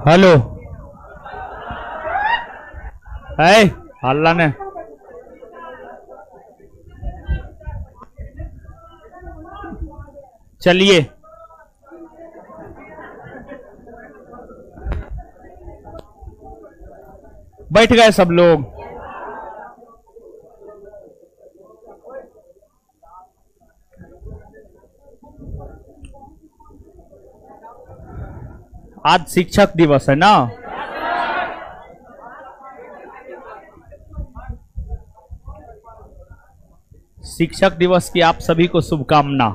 Hello है अल्लाह ने चलिए बैठ गए सब लोग। आज शिक्षक दिवस है ना। शिक्षक दिवस की आप सभी को शुभकामना।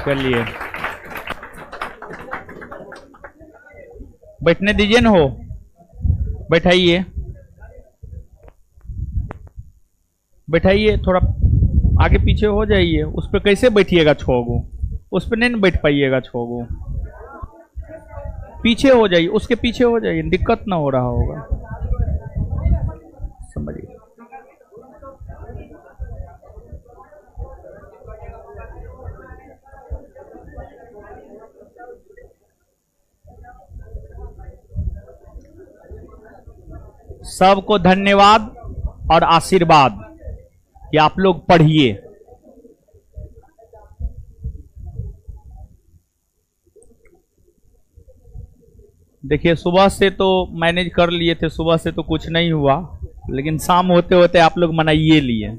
चलिए बैठने दीजिए ना, हो बैठाइए बैठाइए, थोड़ा आगे पीछे हो जाइए। उस पर कैसे बैठिएगा छोगो, उस पर नहीं बैठ पाइएगा छोगो। पीछे हो जाइए, उसके पीछे हो जाइए, दिक्कत ना हो रहा होगा, समझिए। सबको धन्यवाद और आशीर्वाद कि आप लोग पढ़िए। देखिए सुबह से तो मैनेज कर लिए थे, सुबह से तो कुछ नहीं हुआ, लेकिन शाम होते होते आप लोग मनाइए लिए।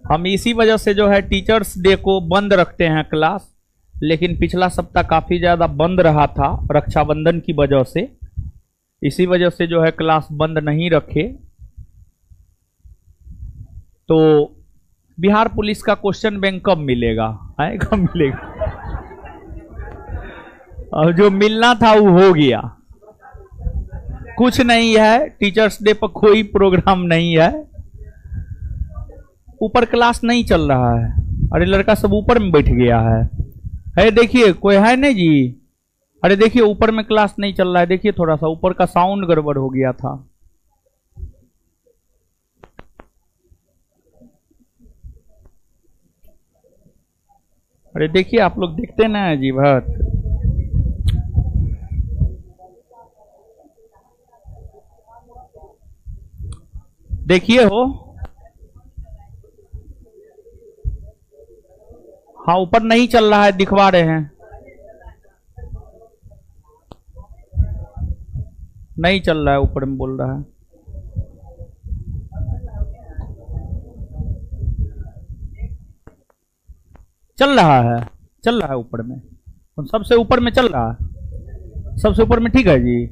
हम इसी वजह से जो है टीचर्स डे को बंद रखते हैं क्लास, लेकिन पिछला सप्ताह काफी ज्यादा बंद रहा था रक्षाबंधन की वजह से, इसी वजह से जो है क्लास बंद नहीं रखे। तो बिहार पुलिस का क्वेश्चन बैंक कब मिलेगा, है कब मिलेगा? और जो मिलना था वो हो गया। कुछ नहीं है, टीचर्स डे पर कोई प्रोग्राम नहीं है, ऊपर क्लास नहीं चल रहा है। अरे लड़का सब ऊपर में बैठ गया है। अरे देखिए कोई है नहीं जी, अरे देखिए ऊपर में क्लास नहीं चल रहा है, देखिए थोड़ा सा ऊपर का साउंड गड़बड़ हो गया था। अरे देखिए आप लोग देखते ना जी भट, देखिए हो। हाँ ऊपर नहीं चल रहा है, दिखवा रहे हैं, नहीं चल रहा है, ऊपर में बोल रहा है। चल रहा है, चल रहा है ऊपर में, सबसे ऊपर में चल रहा है, सबसे ऊपर में ठीक है जी,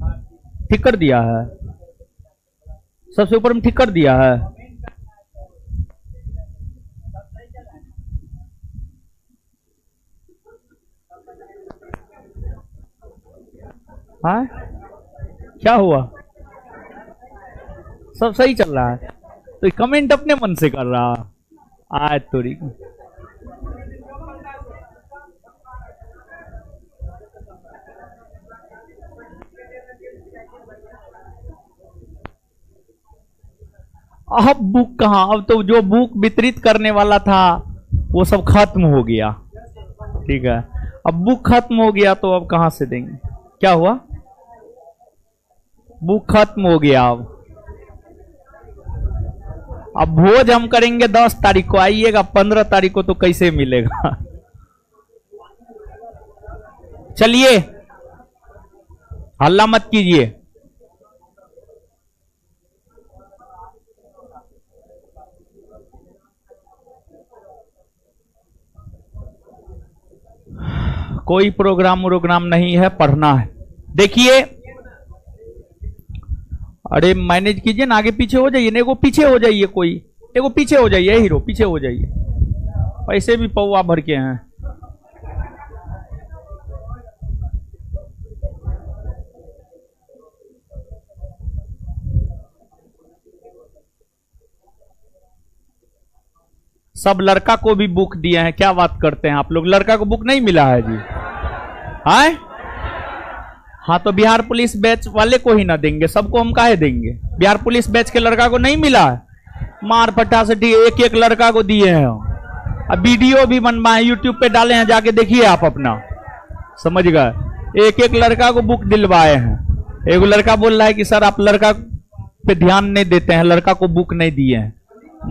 ठीक कर दिया है, सबसे ऊपर में ठीक कर दिया है। हाँ क्या हुआ, सब सही चल रहा है तो कमेंट अपने मन से कर रहा आज तोरी। अब बुक कहाँ, अब तो जो बुक वितरित करने वाला था वो सब खत्म हो गया, ठीक है। अब बुक खत्म हो गया तो अब कहां से देंगे, क्या हुआ, बुक खत्म हो गया। अब भोज हम करेंगे 10 तारीख को, आइएगा 15 तारीख को तो कैसे मिलेगा। चलिए हल्ला मत कीजिए। कोई प्रोग्राम नहीं है, पढ़ना है। देखिए अरे मैनेज कीजिए ना, आगे पीछे हो जाइए, एगो पीछे हो जाइए, कोई एगो पीछे हो जाइए, हीरो पीछे हो जाइए, पैसे भी पौवा भर के हैं। सब लड़का को भी बुक दिए हैं, क्या बात करते हैं आप लोग, लड़का को बुक नहीं मिला है जी, हाय हाँ तो बिहार पुलिस बैच वाले को ही ना देंगे, सबको हम काहे देंगे? बिहार पुलिस बैच के लड़का को नहीं मिला है? मार पट्टा से एक एक लड़का को दिए हैं हम। अब वीडियो भी बनवाए, यूट्यूब पे डाले हैं, जाके देखिए आप अपना, समझ गए। एक एक लड़का को बुक दिलवाए हैं। एक लड़का बोल रहा है कि सर आप लड़का पे ध्यान नहीं देते हैं, लड़का को बुक नहीं दिए हैं।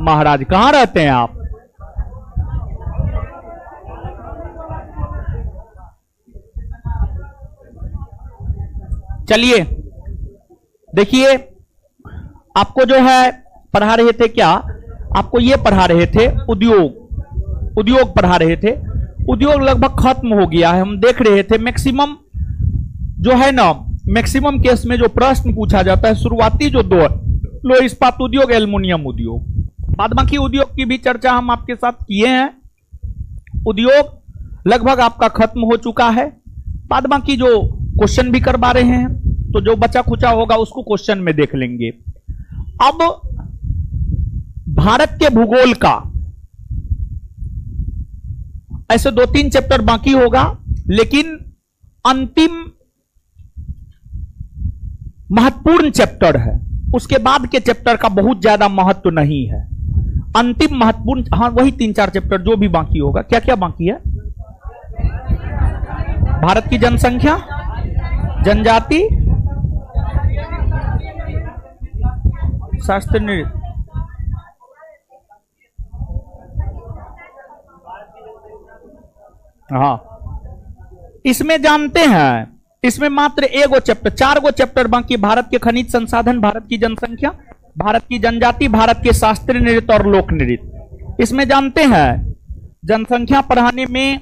महाराज कहां रहते हैं आप? चलिए देखिए, आपको जो है पढ़ा रहे थे क्या, आपको ये पढ़ा रहे थे उद्योग पढ़ा रहे थे। उद्योग लगभग खत्म हो गया है। हम देख रहे थे मैक्सिमम जो है ना, मैक्सिमम केस में जो प्रश्न पूछा जाता है शुरुआती जो दो, लो इस्पात उद्योग, एल्युमिनियम उद्योग, बाद बाकी उद्योग की भी चर्चा हम आपके साथ किए हैं। उद्योग लगभग आपका खत्म हो चुका है। बाद बाकी जो क्वेश्चन भी करवा रहे हैं, तो जो बचा खुचा होगा उसको क्वेश्चन में देख लेंगे। अब भारत के भूगोल का ऐसे 2-3 चैप्टर बाकी होगा, लेकिन अंतिम महत्वपूर्ण चैप्टर है। उसके बाद के चैप्टर का बहुत ज्यादा महत्व नहीं है। अंतिम महत्वपूर्ण, हाँ वही 3-4 चैप्टर जो भी बाकी होगा। क्या क्या बाकी है? भारत की जनसंख्या, जनजाति, शास्त्र नृत्य, हाँ इसमें जानते हैं, इसमें मात्र एगो चैप्टर, 4 गो चैप्टर बाकी। भारत के खनिज संसाधन, भारत की जनसंख्या, भारत की जनजाति, भारत के शास्त्रीय नृत्य और लोक नृत्य। इसमें जानते हैं जनसंख्या पढ़ाने में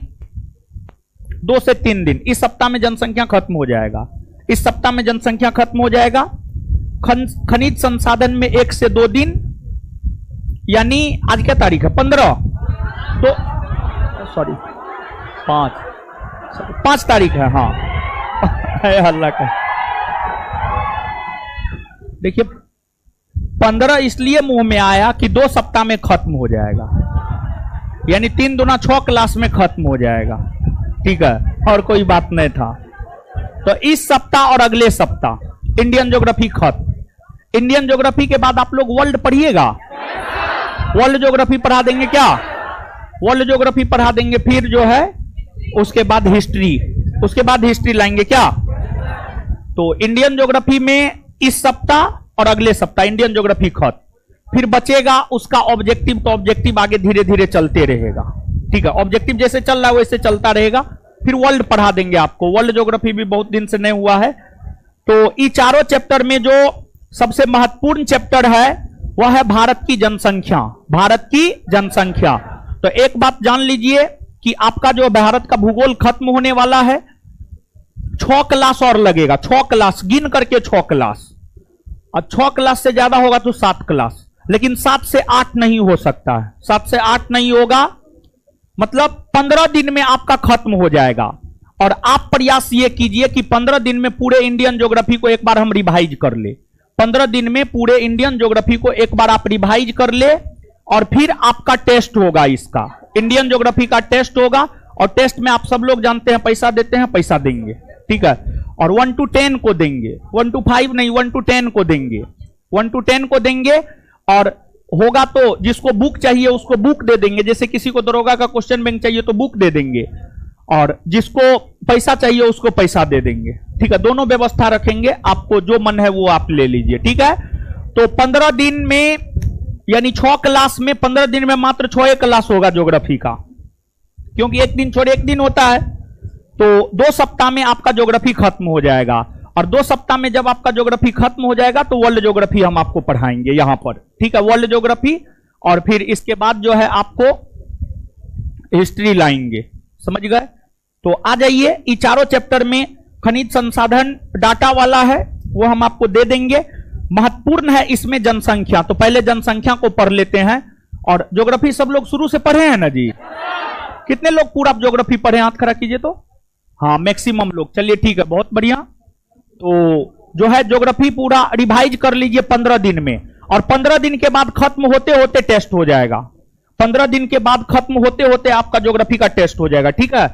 2 से 3 दिन, इस सप्ताह में जनसंख्या खत्म हो जाएगा। इस सप्ताह में जनसंख्या खत्म हो जाएगा। खनिज संसाधन में 1 से 2 दिन, यानी आज क्या तारीख है? 15, तो सॉरी 5 तारीख है। हाँ अल्लाह का, देखिए 15 इसलिए मुंह में आया कि 2 सप्ताह में खत्म हो जाएगा, यानी 3 दूना 6 क्लास में खत्म हो जाएगा। ठीक है, और कोई बात नहीं था। तो इस सप्ताह और अगले सप्ताह इंडियन ज्योग्राफी खत्म। इंडियन ज्योग्राफी के बाद आप लोग वर्ल्ड पढ़िएगा। वर्ल्ड ज्योग्राफी पढ़ा देंगे क्या? वर्ल्ड ज्योग्राफी पढ़ा देंगे। फिर जो है उसके बाद हिस्ट्री, उसके बाद हिस्ट्री लाएंगे क्या? तो इंडियन ज्योग्राफी में इस सप्ताह और अगले सप्ताह इंडियन ज्योग्राफी खत्म। फिर बचेगा उसका ऑब्जेक्टिव, तो ऑब्जेक्टिव आगे धीरे धीरे चलते रहेगा। ठीक है, ऑब्जेक्टिव जैसे चल रहा है वैसे चलता रहेगा। फिर वर्ल्ड पढ़ा देंगे आपको। वर्ल्ड ज्योग्राफी भी बहुत दिन से नहीं हुआ है। तो ये चारों चैप्टर में जो सबसे महत्वपूर्ण चैप्टर है वह है भारत की जनसंख्या। भारत की जनसंख्या। तो एक बात जान लीजिए कि आपका जो भारत का भूगोल खत्म होने वाला है, 6 क्लास और लगेगा। 6 क्लास गिन करके 6 क्लास, और 6 क्लास से ज्यादा होगा तो 7 क्लास, लेकिन 7 से 8 नहीं हो सकता है। 7 से 8 नहीं होगा, मतलब 15 दिन में आपका खत्म हो जाएगा। और आप प्रयास ये कीजिए कि 15 दिन में पूरे इंडियन ज्योग्राफी को एक बार हम रिवाइज कर ले। 15 दिन में पूरे इंडियन ज्योग्राफी को एक बार आप रिवाइज कर ले, और फिर आपका टेस्ट होगा। इसका इंडियन ज्योग्राफी का टेस्ट होगा, और टेस्ट में आप सब लोग जानते हैं पैसा देते हैं, पैसा देंगे। ठीक है, और 1 to 10 को देंगे, 1 to 5 नहीं, 1 to 10 को देंगे। 1 to 10 को देंगे, और होगा तो जिसको बुक चाहिए उसको बुक दे देंगे। जैसे किसी को दरोगा का क्वेश्चन बैंक चाहिए तो बुक दे देंगे, और जिसको पैसा चाहिए उसको पैसा दे देंगे। ठीक है, दोनों व्यवस्था रखेंगे। आपको जो मन है वो आप ले लीजिए। ठीक है, तो 15 दिन में, यानी 6 क्लास में 15 दिन में मात्र 6 क्लास होगा ज्योग्राफी का, क्योंकि एक दिन छोड़ एक दिन होता है। तो 2 सप्ताह में आपका ज्योग्राफी खत्म हो जाएगा, और 2 सप्ताह में जब आपका ज्योग्राफी खत्म हो जाएगा तो वर्ल्ड ज्योग्राफी हम आपको पढ़ाएंगे यहां पर। ठीक है, वर्ल्ड ज्योग्राफी, और फिर इसके बाद जो है आपको हिस्ट्री लाएंगे। समझ गए? तो आ जाइए, ये चारों चैप्टर में खनिज संसाधन डाटा वाला है, वो हम आपको दे देंगे। महत्वपूर्ण है इसमें जनसंख्या, तो पहले जनसंख्या को पढ़ लेते हैं। और ज्योग्राफी सब लोग शुरू से पढ़े हैं ना जी? कितने लोग पूरा ज्योग्राफी पढ़े? हाथ खड़ा कीजिए तो। हाँ, मैक्सिमम लोग। चलिए ठीक है, बहुत बढ़िया। तो जो है ज्योग्राफी पूरा रिवाइज कर लीजिए 15 दिन में, और 15 दिन के बाद खत्म होते होते टेस्ट हो जाएगा। 15 दिन के बाद खत्म होते होते आपका ज्योग्राफी का टेस्ट हो जाएगा। ठीक है,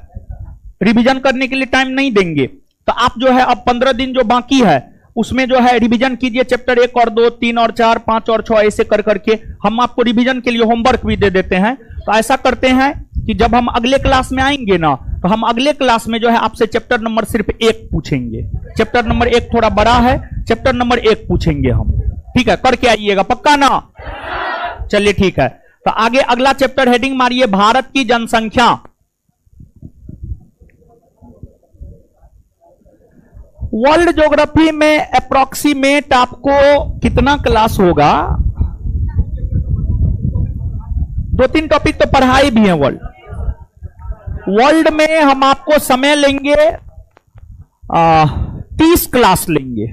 रिवीजन करने के लिए टाइम नहीं देंगे, तो आप जो है अब 15 दिन जो बाकी है उसमें जो है रिवीजन कीजिए चैप्टर 1 और 2, 3 और 4, 5 और 6 ऐसे कर करके हम आपको रिवीजन के लिए होमवर्क भी दे देते हैं। तो ऐसा करते हैं कि जब हम अगले क्लास में आएंगे ना तो हम अगले क्लास में जो है आपसे चैप्टर नंबर सिर्फ 1 पूछेंगे। चैप्टर नंबर 1 थोड़ा बड़ा है, चैप्टर नंबर 1 पूछेंगे हम, ठीक है? करके आइएगा, पक्का ना? चलिए ठीक है। तो आगे अगला चैप्टर हेडिंग मारिए भारत की जनसंख्या। वर्ल्ड ज्योग्राफी में अप्रोक्सीमेट आपको कितना क्लास होगा? 2-3 टॉपिक तो पढ़ाई भी है। वर्ल्ड में हम आपको समय लेंगे 30 क्लास लेंगे,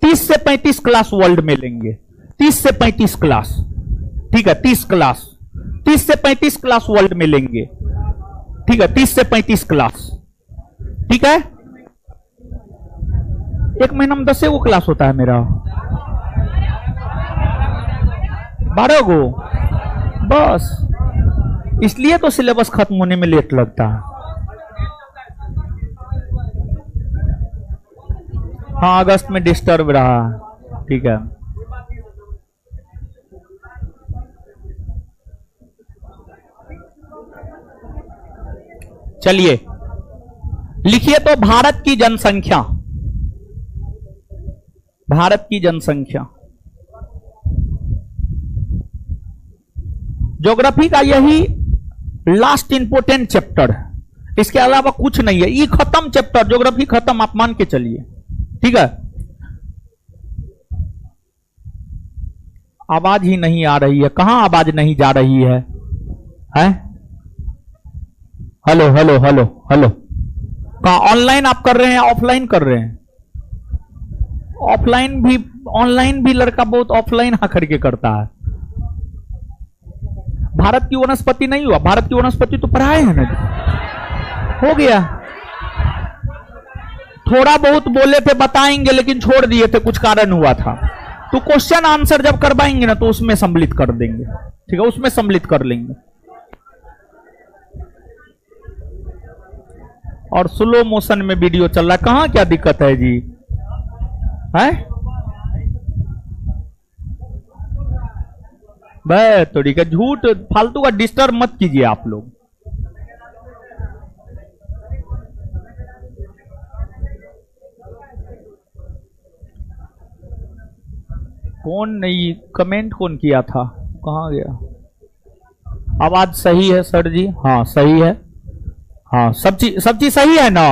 30 से 35 क्लास वर्ल्ड में लेंगे, 30 से 35 क्लास, ठीक है? 30 क्लास, 30 से 35 क्लास वर्ल्ड में लेंगे, ठीक है? 30 से 35 क्लास, ठीक है? एक महीना में 10 गो क्लास होता है मेरा, 12 गो बस, इसलिए तो सिलेबस खत्म होने में लेट लगता है। हाँ, अगस्त में डिस्टर्ब रहा, ठीक है? चलिए लिखिए तो भारत की जनसंख्या, भारत की जनसंख्या ज्योग्राफी का यही लास्ट इंपोर्टेंट चैप्टर है, इसके अलावा कुछ नहीं है। ये खत्म चैप्टर, ज्योग्राफी खत्म, आप मान के चलिए, ठीक है? आवाज ही नहीं आ रही है, कहां आवाज नहीं जा रही है? हैं? हेलो हेलो हेलो हेलो, कहां? ऑनलाइन आप कर रहे हैं, ऑफलाइन कर रहे हैं? ऑफलाइन भी, ऑनलाइन भी लड़का बहुत ऑफलाइन आकर के करता है। भारत की वनस्पति नहीं हुआ? भारत की वनस्पति तो पढ़ाए हैं ना, हो गया। थोड़ा बहुत बोले थे बताएंगे, लेकिन छोड़ दिए थे, कुछ कारण हुआ था। तो क्वेश्चन आंसर जब करवाएंगे ना तो उसमें सम्मिलित कर देंगे, ठीक है? उसमें सम्मिलित कर लेंगे। और स्लो मोशन में वीडियो चल रहा है, कहां क्या दिक्कत है जी? है भाई, तो ठीक है, झूठ फालतू का डिस्टर्ब मत कीजिए आप लोग। कौन नहीं कमेंट कौन किया था, कहां गया? आवाज सही है सर जी? हाँ सही है, हाँ सब चीज सही है ना?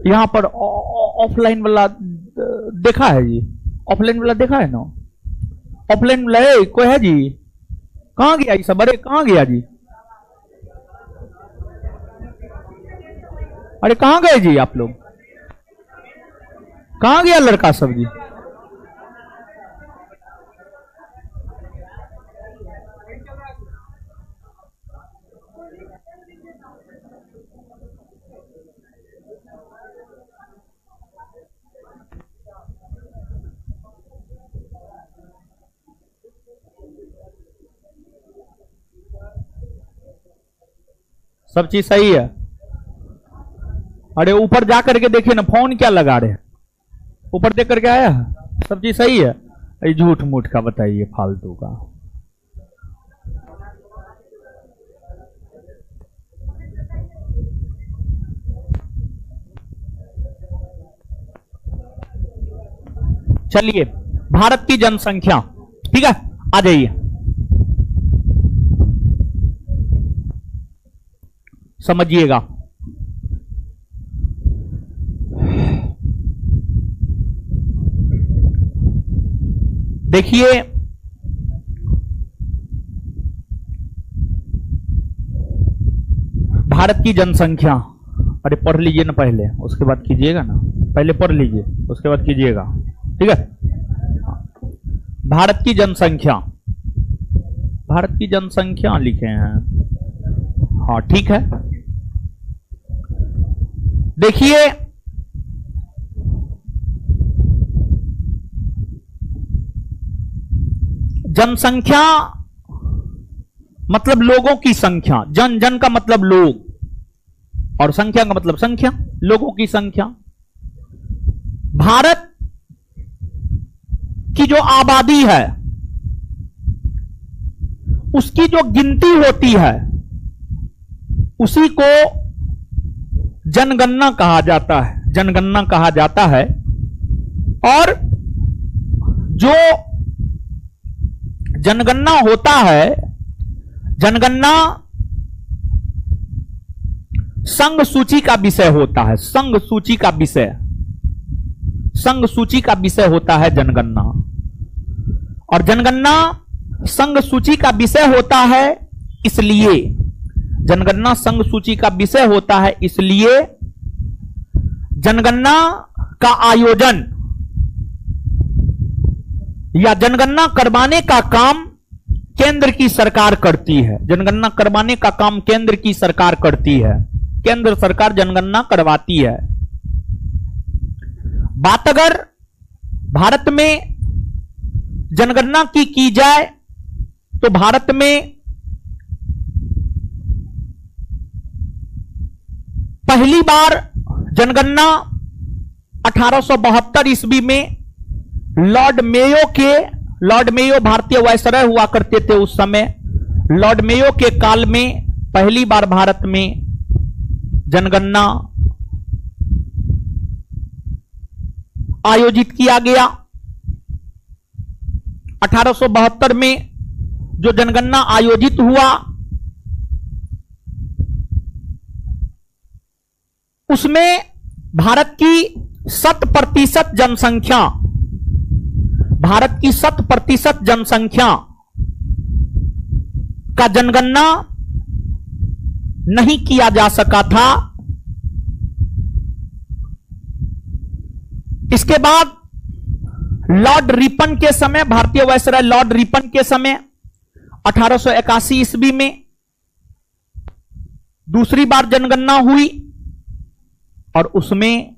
यहां पर ऑफलाइन वाला देखा है जी? ऑफलाइन वाला देखा है ना? ऑफलाइन वाला है कोई है जी? कहां गया ये सब? अरे कहां गया जी? अरे कहां गए जी आप लोग? कहां गया लड़का सब जी? सब चीज सही है? अरे ऊपर जा करके देखिए ना, फोन क्या लगा रहे हैं? ऊपर देख करके आया है? सब चीज सही है? अरे झूठ मूठ का बताइए, फालतू का। चलिए भारत की जनसंख्या, ठीक है? आ जाइए, समझिएगा। देखिए भारत की जनसंख्या, अरे पढ़ लीजिए ना पहले, उसके बाद कीजिएगा ना। पहले पढ़ लीजिए उसके बाद कीजिएगा, ठीक है? भारत की जनसंख्या, भारत की जनसंख्या लिखे हैं, हाँ ठीक है। देखिए जनसंख्या मतलब लोगों की संख्या, जन जन का मतलब लोग, और संख्या का मतलब संख्या, लोगों की संख्या। भारत की जो आबादी है उसकी जो गिनती होती है उसी को जनगणना कहा जाता है, जनगणना कहा जाता है। और जो जनगणना होता है, जनगणना संघ सूची का विषय होता है, संघ सूची का विषय, संघ सूची का विषय होता है जनगणना। और जनगणना संघ सूची का विषय होता है, इसलिए जनगणना संघ सूची का विषय होता है, इसलिए जनगणना का आयोजन या जनगणना करवाने का काम केंद्र की सरकार करती है। जनगणना करवाने का काम केंद्र की सरकार करती है, केंद्र सरकार जनगणना करवाती है। बात अगर भारत में जनगणना की जाए तो भारत में पहली बार जनगणना 1872 ईस्वी में लॉर्ड मेयो भारतीय वायसराय हुआ करते थे उस समय। लॉर्ड मेयो के काल में पहली बार भारत में जनगणना आयोजित किया गया। 1872 में जो जनगणना आयोजित हुआ उसमें भारत की 100% जनसंख्या, भारत की 100% जनसंख्या का जनगणना नहीं किया जा सका था। इसके बाद लॉर्ड रिपन के समय, भारतीय वायसराय लॉर्ड रिपन के समय 1881 ईस्वी में दूसरी बार जनगणना हुई और उसमें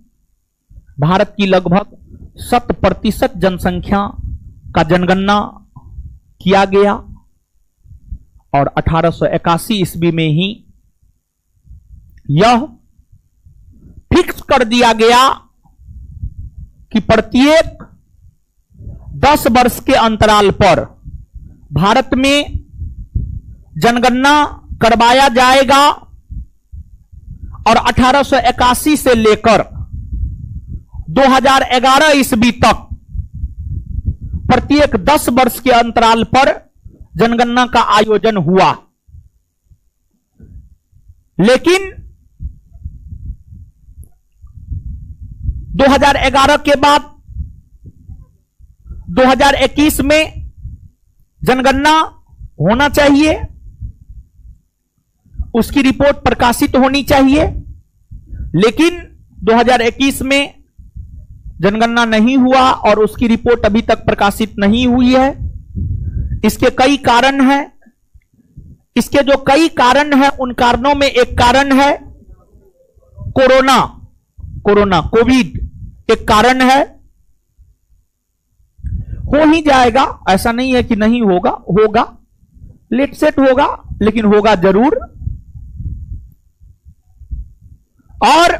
भारत की लगभग 100% जनसंख्या का जनगणना किया गया। और 1881 ईस्वी में ही यह फिक्स कर दिया गया कि प्रत्येक 10 वर्ष के अंतराल पर भारत में जनगणना करवाया जाएगा। और 1881 से लेकर 2011 ईस्वी तक प्रत्येक 10 वर्ष के अंतराल पर जनगणना का आयोजन हुआ। लेकिन 2011 के बाद 2021 में जनगणना होना चाहिए, उसकी रिपोर्ट प्रकाशित होनी चाहिए। लेकिन 2021 में जनगणना नहीं हुआ और उसकी रिपोर्ट अभी तक प्रकाशित नहीं हुई है। इसके कई कारण हैं। इसके जो कई कारण हैं उन कारणों में एक कारण है कोविड एक कारण है। हो ही जाएगा, ऐसा नहीं है कि नहीं होगा, होगा, लेट सेट होगा, लेकिन होगा जरूर। और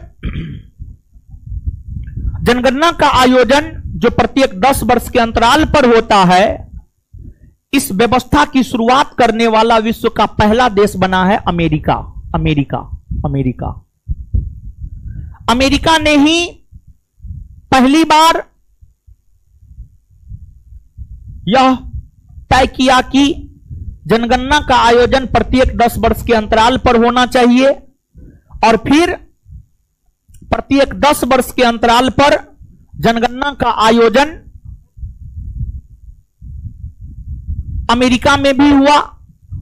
जनगणना का आयोजन जो प्रत्येक 10 वर्ष के अंतराल पर होता है, इस व्यवस्था की शुरुआत करने वाला विश्व का पहला देश बना है अमेरिका। अमेरिका ने ही पहली बार यह तय किया कि जनगणना का आयोजन प्रत्येक 10 वर्ष के अंतराल पर होना चाहिए। और फिर प्रत्येक 10 वर्ष के अंतराल पर जनगणना का आयोजन अमेरिका में भी हुआ।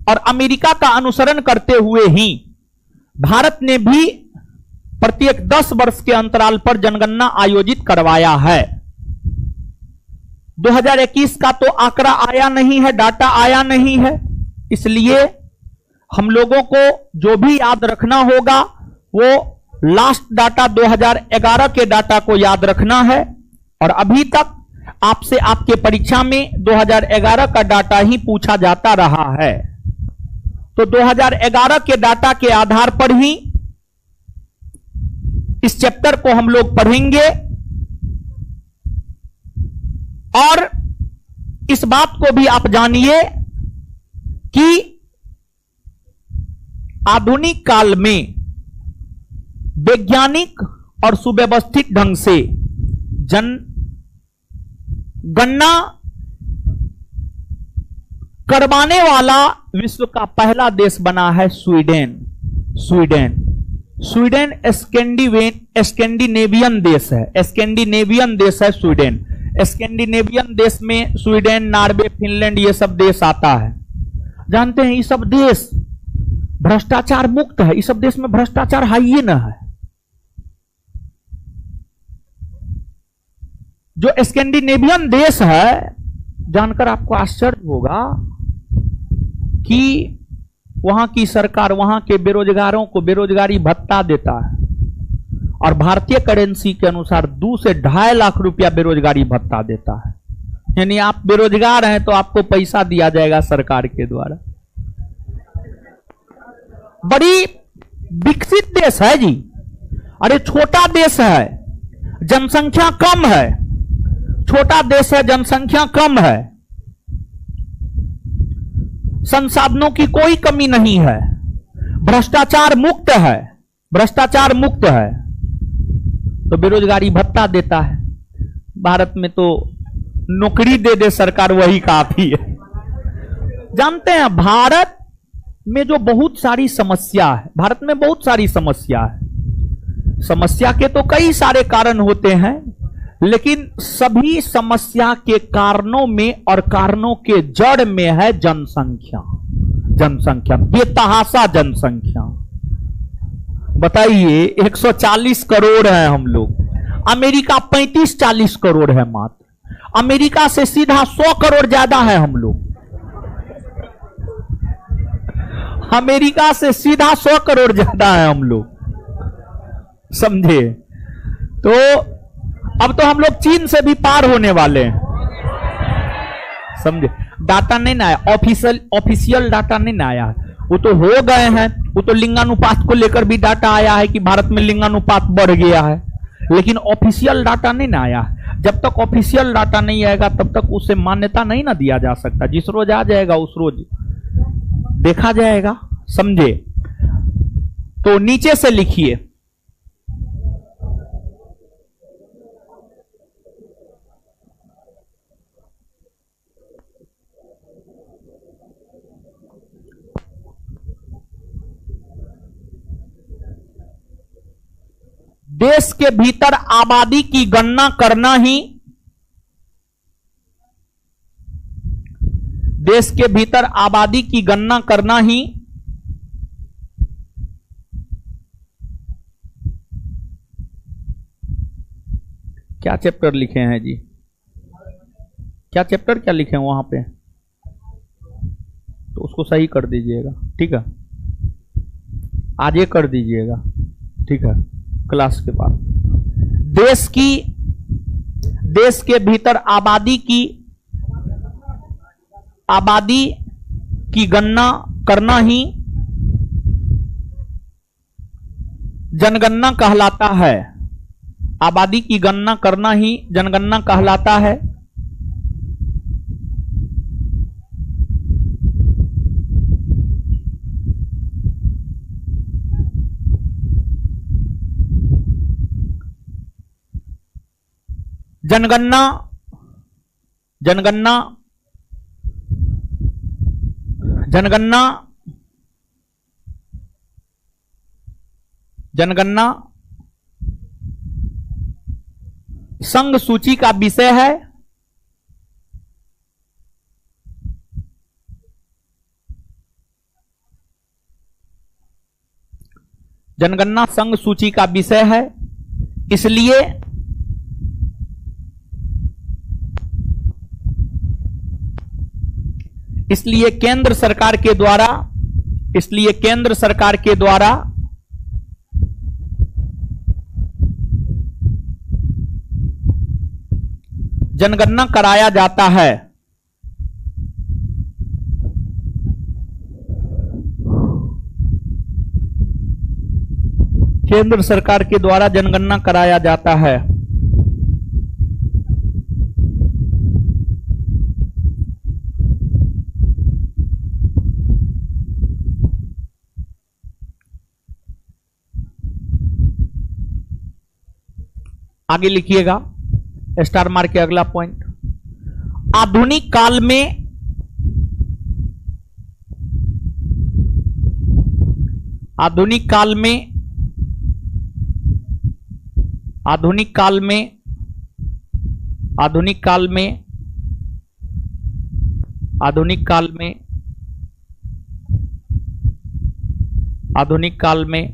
और अमेरिका का अनुसरण करते हुए ही भारत ने भी प्रत्येक 10 वर्ष के अंतराल पर जनगणना आयोजित करवाया है। 2021 का तो आंकड़ा आया नहीं है, डाटा आया नहीं है, इसलिए हम लोगों को जो भी याद रखना होगा वो लास्ट डाटा 2011 के डाटा को याद रखना है। और अभी तक आपसे आपके परीक्षा में 2011 का डाटा ही पूछा जाता रहा है। तो 2011 के डाटा के आधार पर ही इस चैप्टर को हम लोग पढ़ेंगे और इस बात को भी आप जानिए कि आधुनिक काल में वैज्ञानिक और सुव्यवस्थित ढंग से जनगणना करवाने वाला विश्व का पहला देश बना है स्वीडन। स्वीडन स्कैंडिनेवियन देश है। स्कैंडिनेवियन देश है स्वीडन। स्कैंडिनेवियन देश में स्वीडन, नॉर्वे, फिनलैंड ये सब देश आता है। जानते हैं ये सब देश भ्रष्टाचार मुक्त है। इस सब देश में भ्रष्टाचार हाई न है। जो स्कैंडिनेवियन देश है, जानकर आपको आश्चर्य होगा कि वहां की सरकार वहां के बेरोजगारों को बेरोजगारी भत्ता देता है और भारतीय करेंसी के अनुसार 2 से 2.5 लाख रुपया बेरोजगारी भत्ता देता है। यानी आप बेरोजगार हैं तो आपको पैसा दिया जाएगा सरकार के द्वारा। बड़ी विकसित देश है जी। अरे छोटा देश है, जनसंख्या कम है। छोटा देश है, जनसंख्या कम है, संसाधनों की कोई कमी नहीं है, भ्रष्टाचार मुक्त है। भ्रष्टाचार मुक्त है तो बेरोजगारी भत्ता देता है। भारत में तो नौकरी दे दे सरकार वही काफी है। जानते हैं भारत में जो बहुत सारी समस्या है, भारत में बहुत सारी समस्या है। समस्या के तो कई सारे कारण होते हैं, लेकिन सभी समस्या के कारणों में और कारणों के जड़ में है जनसंख्या। जनसंख्या, बेतहाशा जनसंख्या। बताइए 140 करोड़ है हम लोग। अमेरिका 35-40 करोड़ है मात्र। अमेरिका से सीधा 100 करोड़ ज्यादा है हम लोग। अमेरिका से सीधा 100 करोड़ ज्यादा है हम लोग, समझे? तो अब तो हम लोग चीन से भी पार होने वाले हैं, समझे? डाटा नहीं ना आया, ऑफिशियल डाटा नहीं ना आया। वो तो हो गए हैं, वो तो लिंगानुपात को लेकर भी डाटा आया है कि भारत में लिंगानुपात बढ़ गया है, लेकिन ऑफिशियल डाटा नहीं ना आया। जब तक ऑफिशियल डाटा नहीं आएगा तब तक उसे मान्यता नहीं ना दिया जा सकता। जिस रोज आ जाएगा उस रोज देखा जाएगा, समझे? तो नीचे से लिखिए, देश के भीतर आबादी की गणना करना ही, देश के भीतर आबादी की गणना करना ही क्या चैप्टर लिखे हैं जी? क्या चैप्टर क्या लिखे हैं वहां पे? तो उसको सही कर दीजिएगा, ठीक है? आज ये कर दीजिएगा, ठीक है? क्लास के बाद देश के भीतर आबादी की गणना करना ही जनगणना कहलाता है। आबादी की गणना करना ही जनगणना कहलाता है। जनगणना जनगणना जनगणना जनगणना संघ सूची का विषय है। जनगणना संघ सूची का विषय है, इसलिए केंद्र सरकार के द्वारा जनगणना कराया जाता है। केंद्र सरकार के द्वारा जनगणना कराया जाता है? आगे लिखिएगा स्टार मार्क के अगला पॉइंट। आधुनिक काल में आधुनिक काल में आधुनिक काल में आधुनिक काल में आधुनिक काल में आधुनिक काल में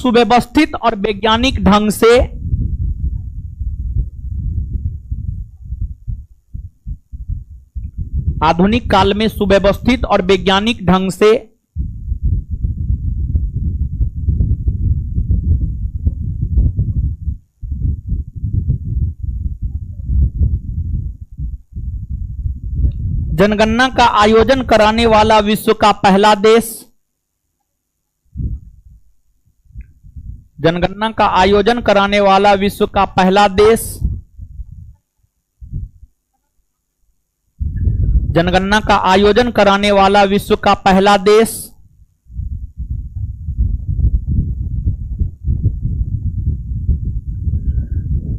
सुव्यवस्थित और वैज्ञानिक ढंग से आधुनिक काल में सुव्यवस्थित और वैज्ञानिक ढंग से जनगणना का आयोजन कराने वाला विश्व का पहला देश, जनगणना का आयोजन कराने वाला विश्व का पहला देश, जनगणना का आयोजन कराने वाला विश्व का पहला देश,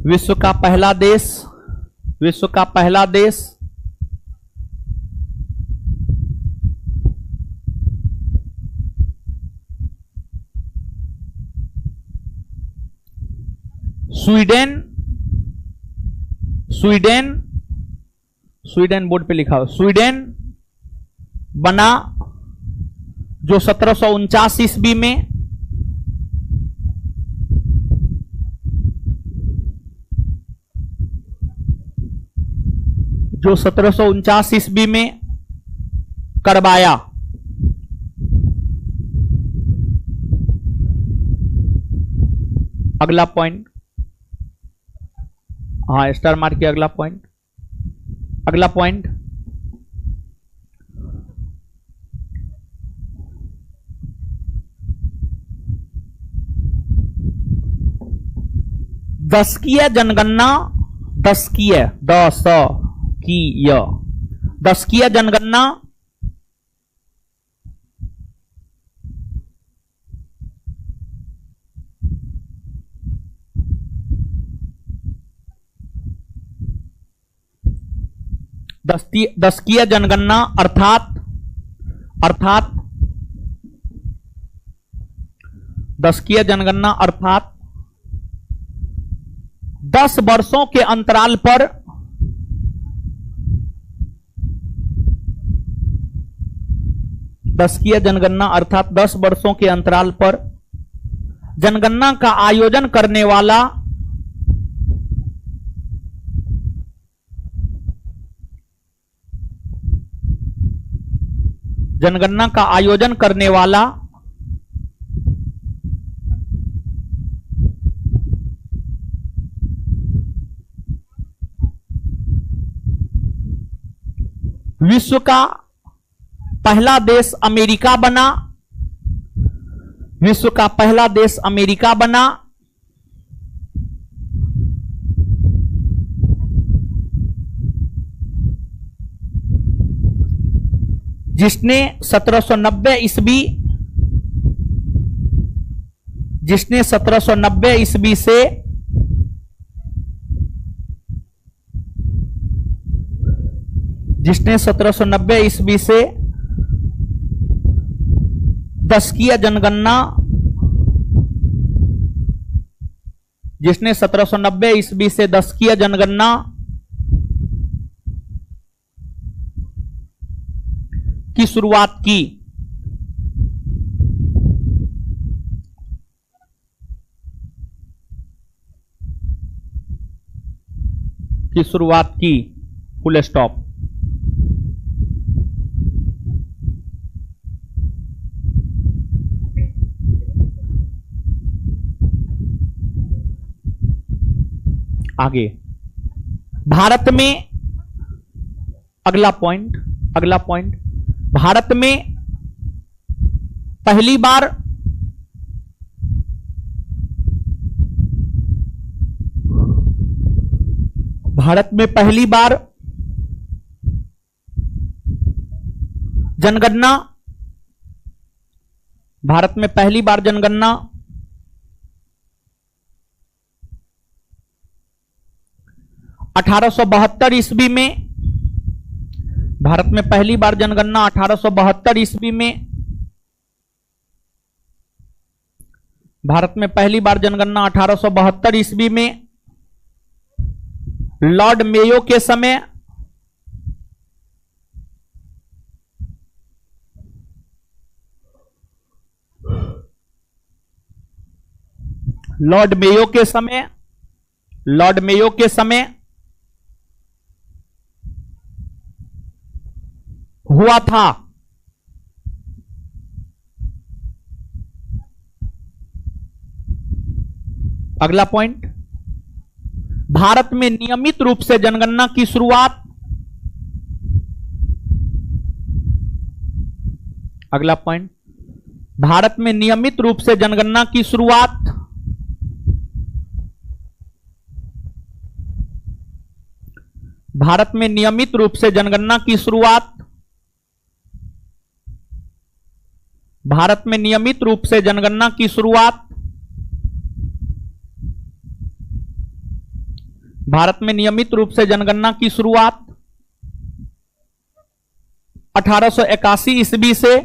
विश्व का पहला देश, विश्व का पहला देश, स्वीडन, स्वीडन, स्वीडन बोर्ड पे लिखा हो, स्वीडन बना जो 1749 ईस्वी में जो 1749 ईस्वी में करवाया। अगला पॉइंट, हाँ स्टार मार्क के अगला पॉइंट, अगला पॉइंट, दशकीय जनगणना, दशकीय दशकीय जनगणना दशकीय जनगणना अर्थात दशकीय जनगणना अर्थात 10 वर्षों के अंतराल पर दशकीय जनगणना अर्थात 10 वर्षों के अंतराल पर जनगणना का आयोजन करने वाला जनगणना का आयोजन करने वाला विश्व का पहला देश अमेरिका बना, विश्व का पहला देश अमेरिका बना, जिसने 1790 ईस्वी जिसने 1790 ईस्वी से जिसने 1790 ईस्वी से दशकीय जनगणना जिसने 1790 ईस्वी से दशकीय जनगणना की शुरुआत की। Full stop. आगे भारत में अगला पॉइंट भारत में पहली बार भारत में पहली बार जनगणना, भारत में पहली बार जनगणना 1872 ईस्वी में, भारत में पहली बार जनगणना 1872 ईस्वी में, भारत में पहली बार जनगणना 1872 ईस्वी में लॉर्ड मेयो के समय, लॉर्ड मेयो के समय, लॉर्ड मेयो के समय हुआ था। अगला पॉइंट, भारत में नियमित रूप से जनगणना की शुरुआत, अगला पॉइंट, भारत में नियमित रूप से जनगणना की शुरुआत भारत में नियमित रूप से जनगणना की शुरुआत, भारत में नियमित रूप से जनगणना की शुरुआत, भारत में नियमित रूप से जनगणना की शुरुआत 1881 ईस्वी से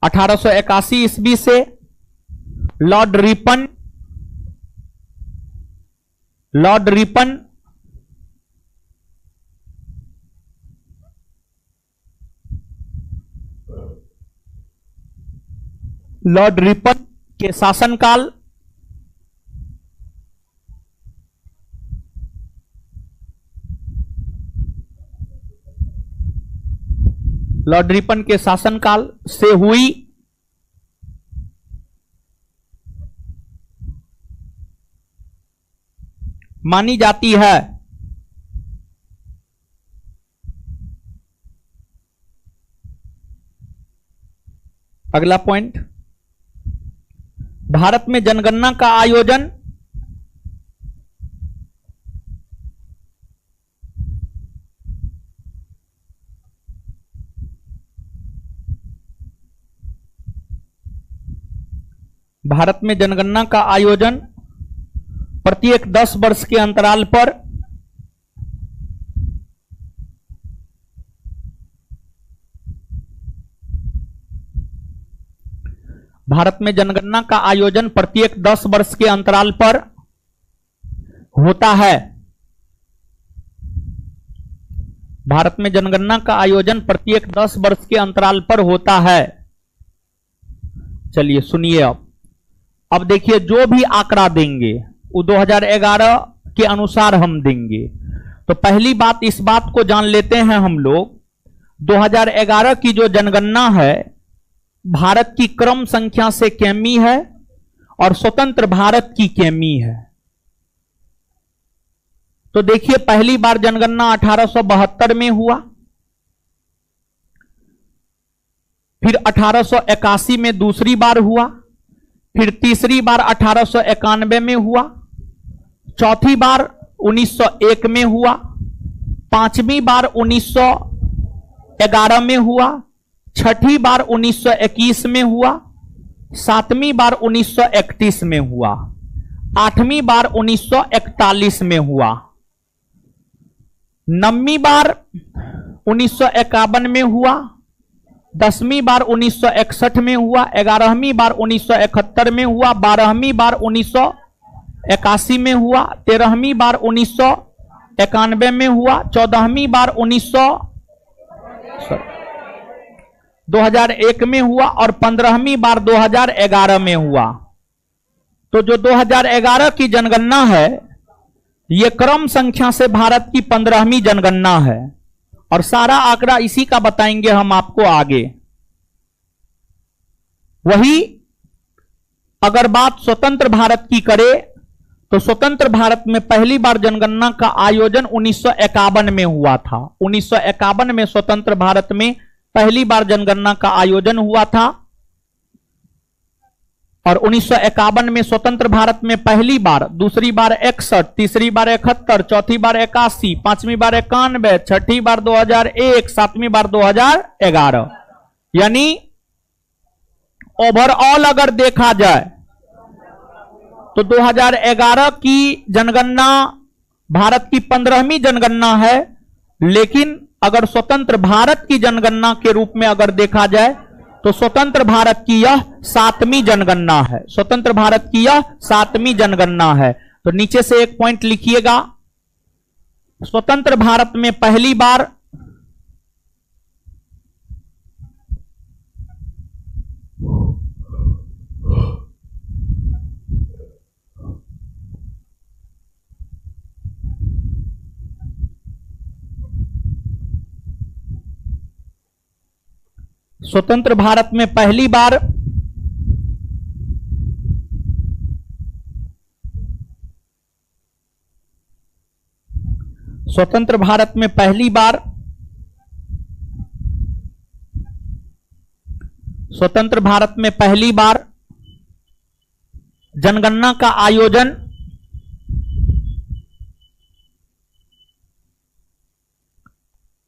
1881 ईस्वी से Lord Ripon, Lord Ripon Lord Ripon के शासनकाल, लॉर्ड रिपन के शासनकाल से हुई मानी जाती है। अगला पॉइंट, भारत में जनगणना का आयोजन भारत में जनगणना का आयोजन प्रत्येक 10 वर्ष के अंतराल पर भारत में जनगणना का आयोजन प्रत्येक 10 वर्ष के अंतराल पर होता है। भारत में जनगणना का आयोजन प्रत्येक 10 वर्ष के अंतराल पर होता है। चलिए सुनिए, अब देखिए जो भी आंकड़ा देंगे वो 2011 के अनुसार हम देंगे। तो पहली बात इस बात को जान लेते हैं हम लोग, 2011 की जो जनगणना है भारत की क्रम संख्या से कैमी है और स्वतंत्र भारत की कैमी है। तो देखिए पहली बार जनगणना 1872 में हुआ, फिर 1881 में दूसरी बार हुआ, फिर तीसरी बार 1891 में हुआ, चौथी बार 1901 में हुआ, पांचवी बार 1911 में हुआ, छठी बार 1921 में हुआ, सातवीं बार 1931 में हुआ, आठवीं बार 1941 में हुआ, नवीं बार 1951 में हुआ, 10वीं बार 1961 में हुआ, 11वीं बार 1971 में हुआ, 12वीं बार 1981 में हुआ, 13वीं बार 1991 में हुआ, 14वीं बार 2001 में हुआ और 15वीं बार 2011 में हुआ। तो जो 2011 की जनगणना है यह क्रम संख्या से भारत की 15वीं जनगणना है और सारा आंकड़ा इसी का बताएंगे हम आपको आगे। वही अगर बात स्वतंत्र भारत की करे तो स्वतंत्र भारत में पहली बार जनगणना का आयोजन 1951 में हुआ था। 1951 में स्वतंत्र भारत में पहली बार जनगणना का आयोजन हुआ था। और 1951 में स्वतंत्र भारत में पहली बार, दूसरी बार 61, तीसरी बार 71, चौथी बार 81, पांचवी बार 91, छठी बार 2001, सातवीं बार 2011। यानी ओवरऑल अगर देखा जाए तो 2011 की जनगणना भारत की 15वीं जनगणना है, लेकिन अगर स्वतंत्र भारत की जनगणना के रूप में अगर देखा जाए तो स्वतंत्र भारत की यह 7वीं जनगणना है। स्वतंत्र भारत की यह 7वीं जनगणना है। तो नीचे से एक पॉइंट लिखिएगा, स्वतंत्र भारत में पहली बार स्वतंत्र भारत में पहली बार स्वतंत्र भारत में पहली बार स्वतंत्र भारत में पहली बार जनगणना का आयोजन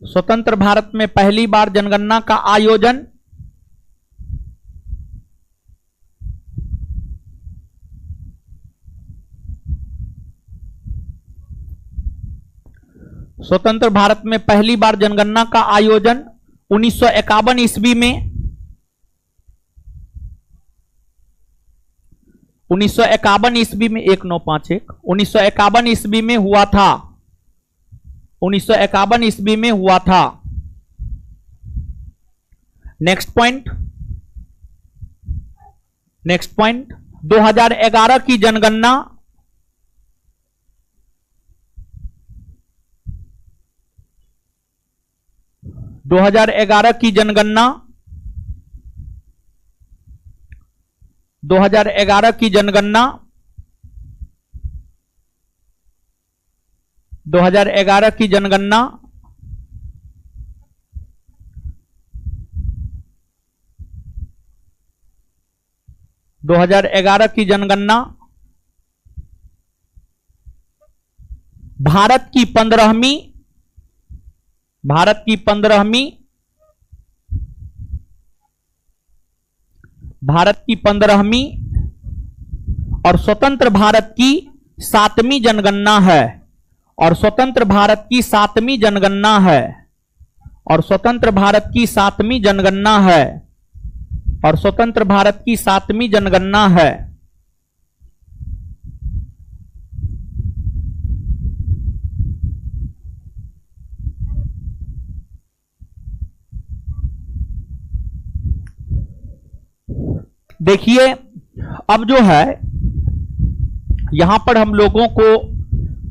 स्वतंत्र भारत में पहली बार जनगणना का आयोजन स्वतंत्र भारत में पहली बार जनगणना का आयोजन 1951 ईस्वी में 1951 ईस्वी में 1951 1951 ईस्वी में हुआ था। 1951 ईस्वी में हुआ था। नेक्स्ट पॉइंट 2011 की जनगणना 2011 की जनगणना 2011 की जनगणना 2011 की जनगणना 2011 की जनगणना भारत की 15वीं भारत की 15वीं और स्वतंत्र भारत की 7वीं जनगणना है। और स्वतंत्र भारत की 7वीं जनगणना है। और स्वतंत्र भारत की 7वीं जनगणना है। और स्वतंत्र भारत की 7वीं जनगणना है। देखिए अब जो है यहां पर हम लोगों को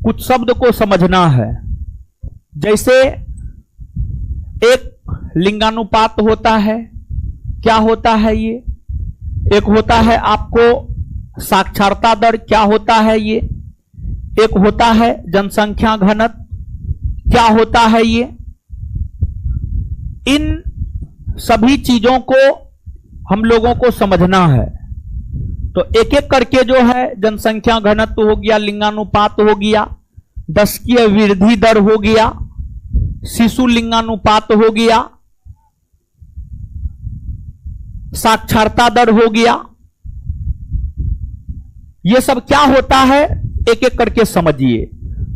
कुछ शब्द को समझना है। जैसे एक लिंगानुपात होता है, क्या होता है ये? एक होता है आपको साक्षरता दर, क्या होता है ये? एक होता है जनसंख्या घनत्व, क्या होता है ये? इन सभी चीजों को हम लोगों को समझना है। तो एक एक करके जो है जनसंख्या घनत्व हो गया, लिंगानुपात हो गया, दशकीय वृद्धि दर हो गया, शिशु लिंगानुपात हो गया, साक्षरता दर हो गया। ये सब क्या होता है एक एक करके समझिए।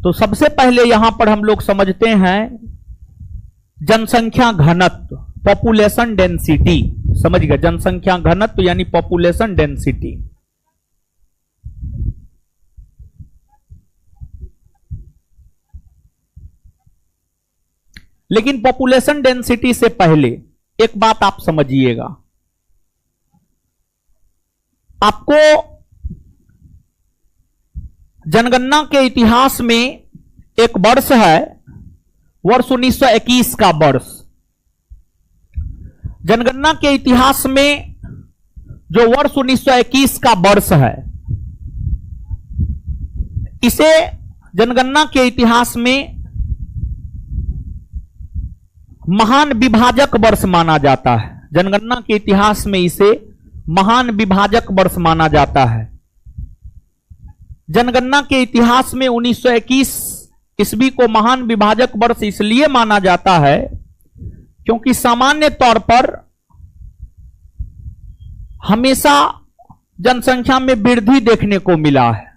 तो सबसे पहले यहां पर हम लोग समझते हैं जनसंख्या घनत्व, पॉपुलेशन डेंसिटी। समझ गए? जनसंख्या घनत्व यानी पॉपुलेशन डेंसिटी। लेकिन पॉपुलेशन डेंसिटी से पहले एक बात आप समझिएगा। आपको जनगणना के इतिहास में एक वर्ष है, वर्ष 1921 का वर्ष। जनगणना के इतिहास में जो वर्ष 1921 का वर्ष है, इसे जनगणना के इतिहास में महान विभाजक वर्ष माना जाता है। जनगणना के इतिहास में इसे महान विभाजक वर्ष माना जाता है। जनगणना के इतिहास में 1921 ईस्वी को महान विभाजक वर्ष इसलिए माना जाता है क्योंकि सामान्य तौर पर हमेशा जनसंख्या में वृद्धि देखने को मिला है।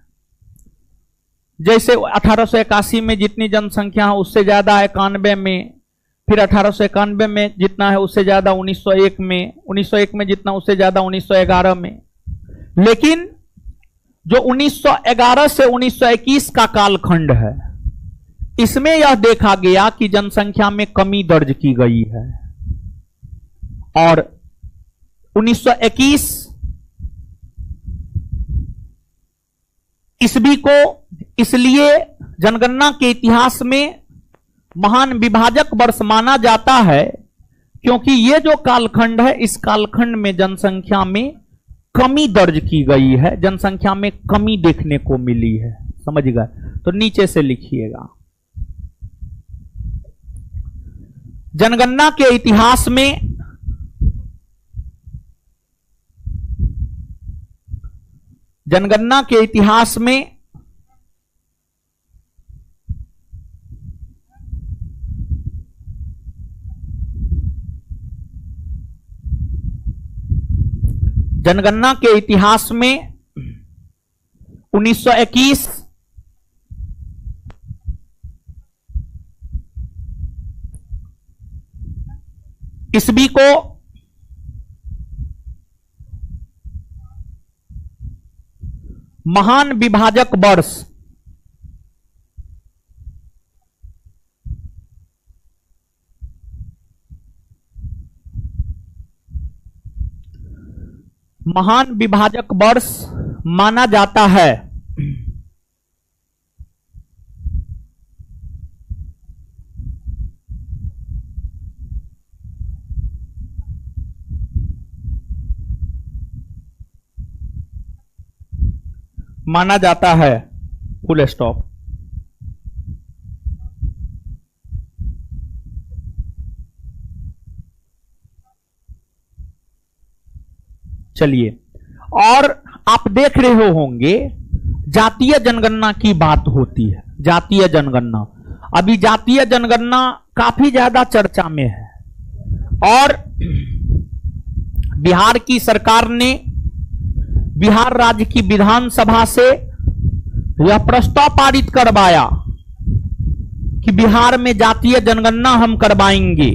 जैसे 1881 में जितनी जनसंख्या है उससे ज्यादा 91 में, फिर 1891 में जितना है उससे ज्यादा 1901 में, 1901 में जितना उससे ज्यादा 1911 में। लेकिन जो 1911 से 1921 का कालखंड है, इसमें यह देखा गया कि जनसंख्या में कमी दर्ज की गई है। और 1921 ईस्वी को इसलिए जनगणना के इतिहास में महान विभाजक वर्ष माना जाता है क्योंकि ये जो कालखंड है, इस कालखंड में जनसंख्या में कमी दर्ज की गई है, जनसंख्या में कमी देखने को मिली है। समझ गए? तो नीचे से लिखिएगा, जनगणना के इतिहास में जनगणना के इतिहास में जनगणना के इतिहास में 1921 ईस्वी को महान विभाजक वर्ष माना जाता है। माना जाता है, फुल स्टॉप। चलिए, और आप देख रहे होंगे जातीय जनगणना की बात होती है। जातीय जनगणना, अभी जातीय जनगणना काफी ज्यादा चर्चा में है और बिहार की सरकार ने बिहार राज्य की विधानसभा से यह प्रस्ताव पारित करवाया कि बिहार में जातीय जनगणना हम करवाएंगे,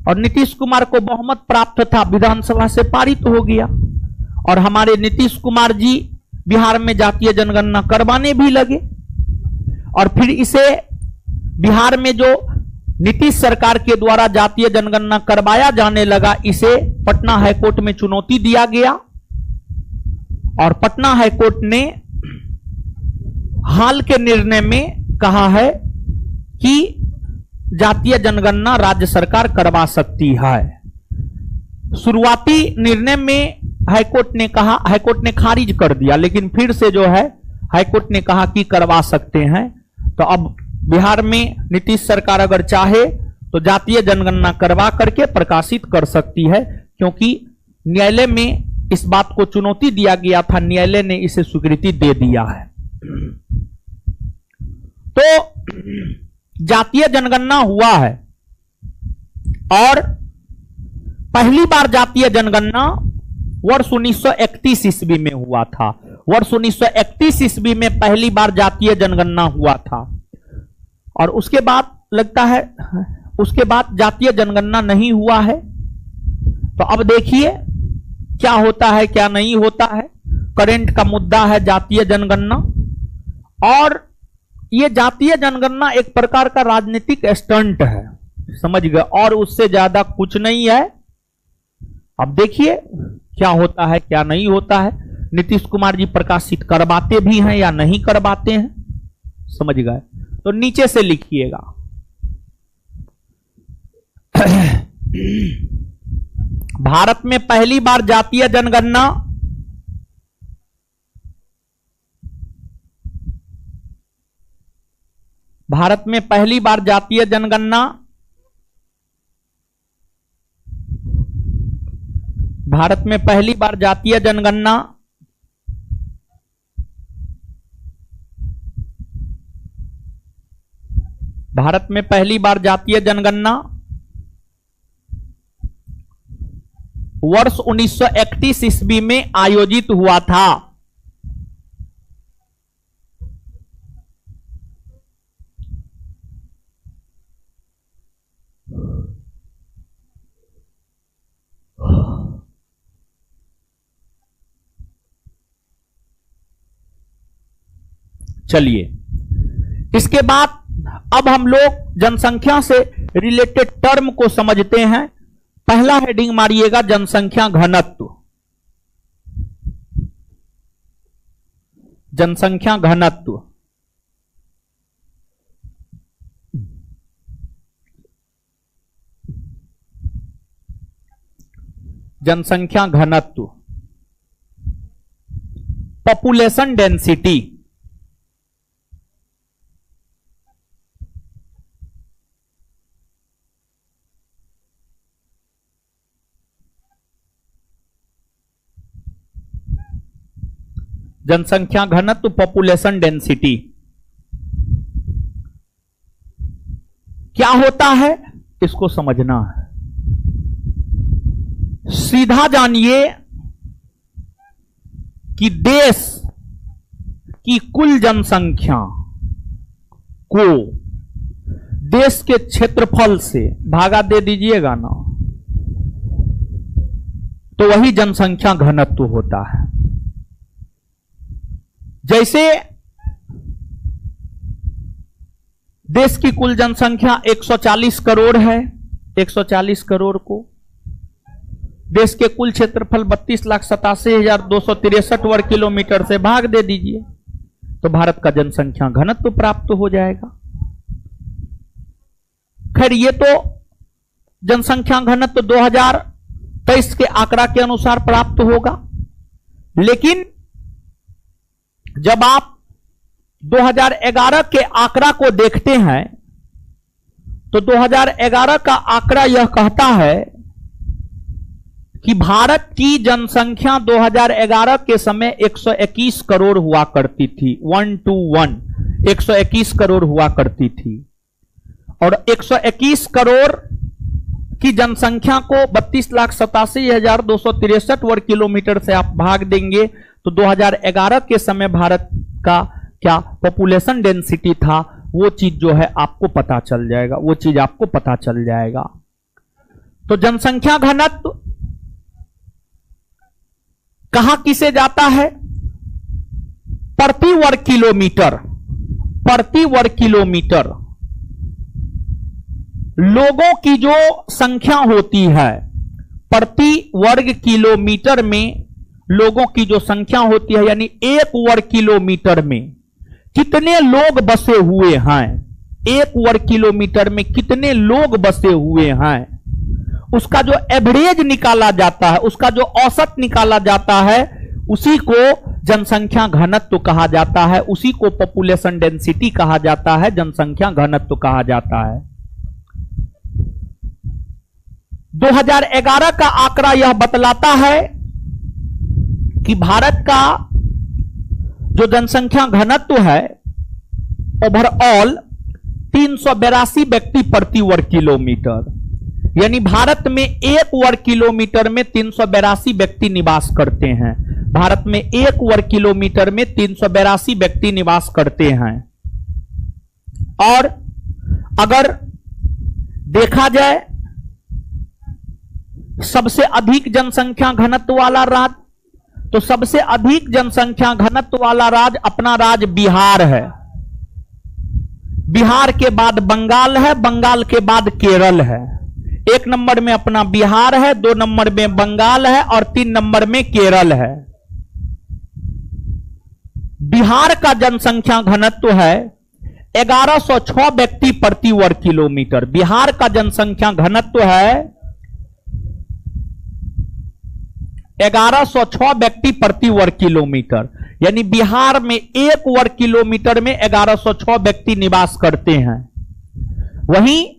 और नीतीश कुमार को बहुमत प्राप्त था, विधानसभा से पारित हो गया और हमारे नीतीश कुमार जी बिहार में जातीय जनगणना करवाने भी लगे। और फिर इसे बिहार में जो नीतीश सरकार के द्वारा जातीय जनगणना करवाया जाने लगा, इसे पटना हाईकोर्ट में चुनौती दिया गया और पटना हाईकोर्ट ने हाल के निर्णय में कहा है कि जातीय जनगणना राज्य सरकार करवा सकती है। शुरुआती निर्णय में हाईकोर्ट ने खारिज कर दिया, लेकिन फिर से जो है हाईकोर्ट ने कहा कि करवा सकते हैं। तो अब बिहार में नीतीश सरकार अगर चाहे तो जातीय जनगणना करवा करके प्रकाशित कर सकती है, क्योंकि न्यायालय में इस बात को चुनौती दिया गया था, न्यायालय ने इसे स्वीकृति दे दिया है। तो जातीय जनगणना हुआ है और पहली बार जातीय जनगणना वर्ष 1931 ईस्वी में हुआ था। वर्ष 1931 ईस्वी में पहली बार जातीय जनगणना हुआ था और उसके बाद लगता है उसके बाद जातीय जनगणना नहीं हुआ है। तो अब देखिए क्या होता है क्या नहीं होता है। करंट का मुद्दा है जातीय जनगणना, और यह जातीय जनगणना एक प्रकार का राजनीतिक स्टंट है, समझ गए, और उससे ज्यादा कुछ नहीं है। अब देखिए क्या होता है क्या नहीं होता है। नीतीश कुमार जी प्रकाशित करवाते भी हैं या नहीं करवाते हैं, समझ गए। तो नीचे से लिखिएगा भारत में पहली बार जातीय जनगणना भारत में पहली बार जातीय जनगणना भारत में पहली बार जातीय जनगणना भारत में पहली बार जातीय जनगणना वर्ष 1931 ईस्वी में आयोजित हुआ था। चलिए, इसके बाद अब हम लोग जनसंख्या से रिलेटेड टर्म को समझते हैं। पहला हेडिंग मारिएगा जनसंख्या घनत्व। जनसंख्या घनत्व जनसंख्या घनत्व पॉपुलेशन डेंसिटी। जनसंख्या घनत्व पॉपुलेशन डेंसिटी क्या होता है, इसको समझना है। सीधा जानिए कि देश की कुल जनसंख्या को देश के क्षेत्रफल से भागा दे दीजिएगा ना, तो वही जनसंख्या घनत्व होता है। जैसे देश की कुल जनसंख्या 140 करोड़ है, 140 करोड़ को देश के कुल क्षेत्रफल 32,87,263 वर्ग किलोमीटर से भाग दे दीजिए, तो भारत का जनसंख्या घनत्व प्राप्त हो जाएगा। खैर, ये तो जनसंख्या घनत्व 2023 के आंकड़ा के अनुसार प्राप्त होगा, लेकिन जब आप 2011 के आंकड़ा को देखते हैं तो 2011 का आंकड़ा यह कहता है कि भारत की जनसंख्या 2011 के समय 121 करोड़ हुआ करती थी। 121 121 करोड़ हुआ करती थी, और 121 करोड़ की जनसंख्या को 32,87,263 वर्ग किलोमीटर से आप भाग देंगे तो 2011 के समय भारत का क्या पॉपुलेशन डेंसिटी था, वो चीज जो है आपको पता चल जाएगा, वो चीज आपको पता चल जाएगा। तो जनसंख्या घनत्व कहां किसे जाता है, प्रति वर्ग किलोमीटर। प्रति वर्ग किलोमीटर लोगों की जो संख्या होती है, प्रति वर्ग किलोमीटर में लोगों की जो संख्या होती है, यानी एक वर्ग किलोमीटर में कितने लोग बसे हुए हैं, एक वर्ग किलोमीटर में कितने लोग बसे हुए हैं, उसका जो एवरेज निकाला जाता है, उसका जो औसत निकाला जाता है, उसी को जनसंख्या घनत्व कहा जाता है, उसी को पॉपुलेशन डेंसिटी कहा जाता है, जनसंख्या घनत्व कहा जाता है। 2011 का आंकड़ा यह बतलाता है कि भारत का जो जनसंख्या घनत्व है ओवरऑल 382 व्यक्ति प्रति वर्ग किलोमीटर, यानी भारत में एक वर्ग किलोमीटर में 382 व्यक्ति निवास करते हैं। भारत में एक वर्ग किलोमीटर में 382 व्यक्ति निवास करते हैं। और अगर देखा जाए सबसे अधिक जनसंख्या घनत्व वाला राज्य, तो सबसे अधिक जनसंख्या घनत्व वाला राज्य अपना राज्य बिहार है। बिहार के बाद बंगाल है, बंगाल के बाद केरल है। एक नंबर में अपना बिहार है, 2 नंबर में बंगाल है और 3 नंबर में केरल है। बिहार का जनसंख्या घनत्व है 1106 व्यक्ति प्रति वर्ग किलोमीटर। बिहार का जनसंख्या घनत्व है 1106 व्यक्ति प्रति वर्ग किलोमीटर, यानी बिहार में एक वर्ग किलोमीटर में 1106 व्यक्ति निवास करते हैं। वहीं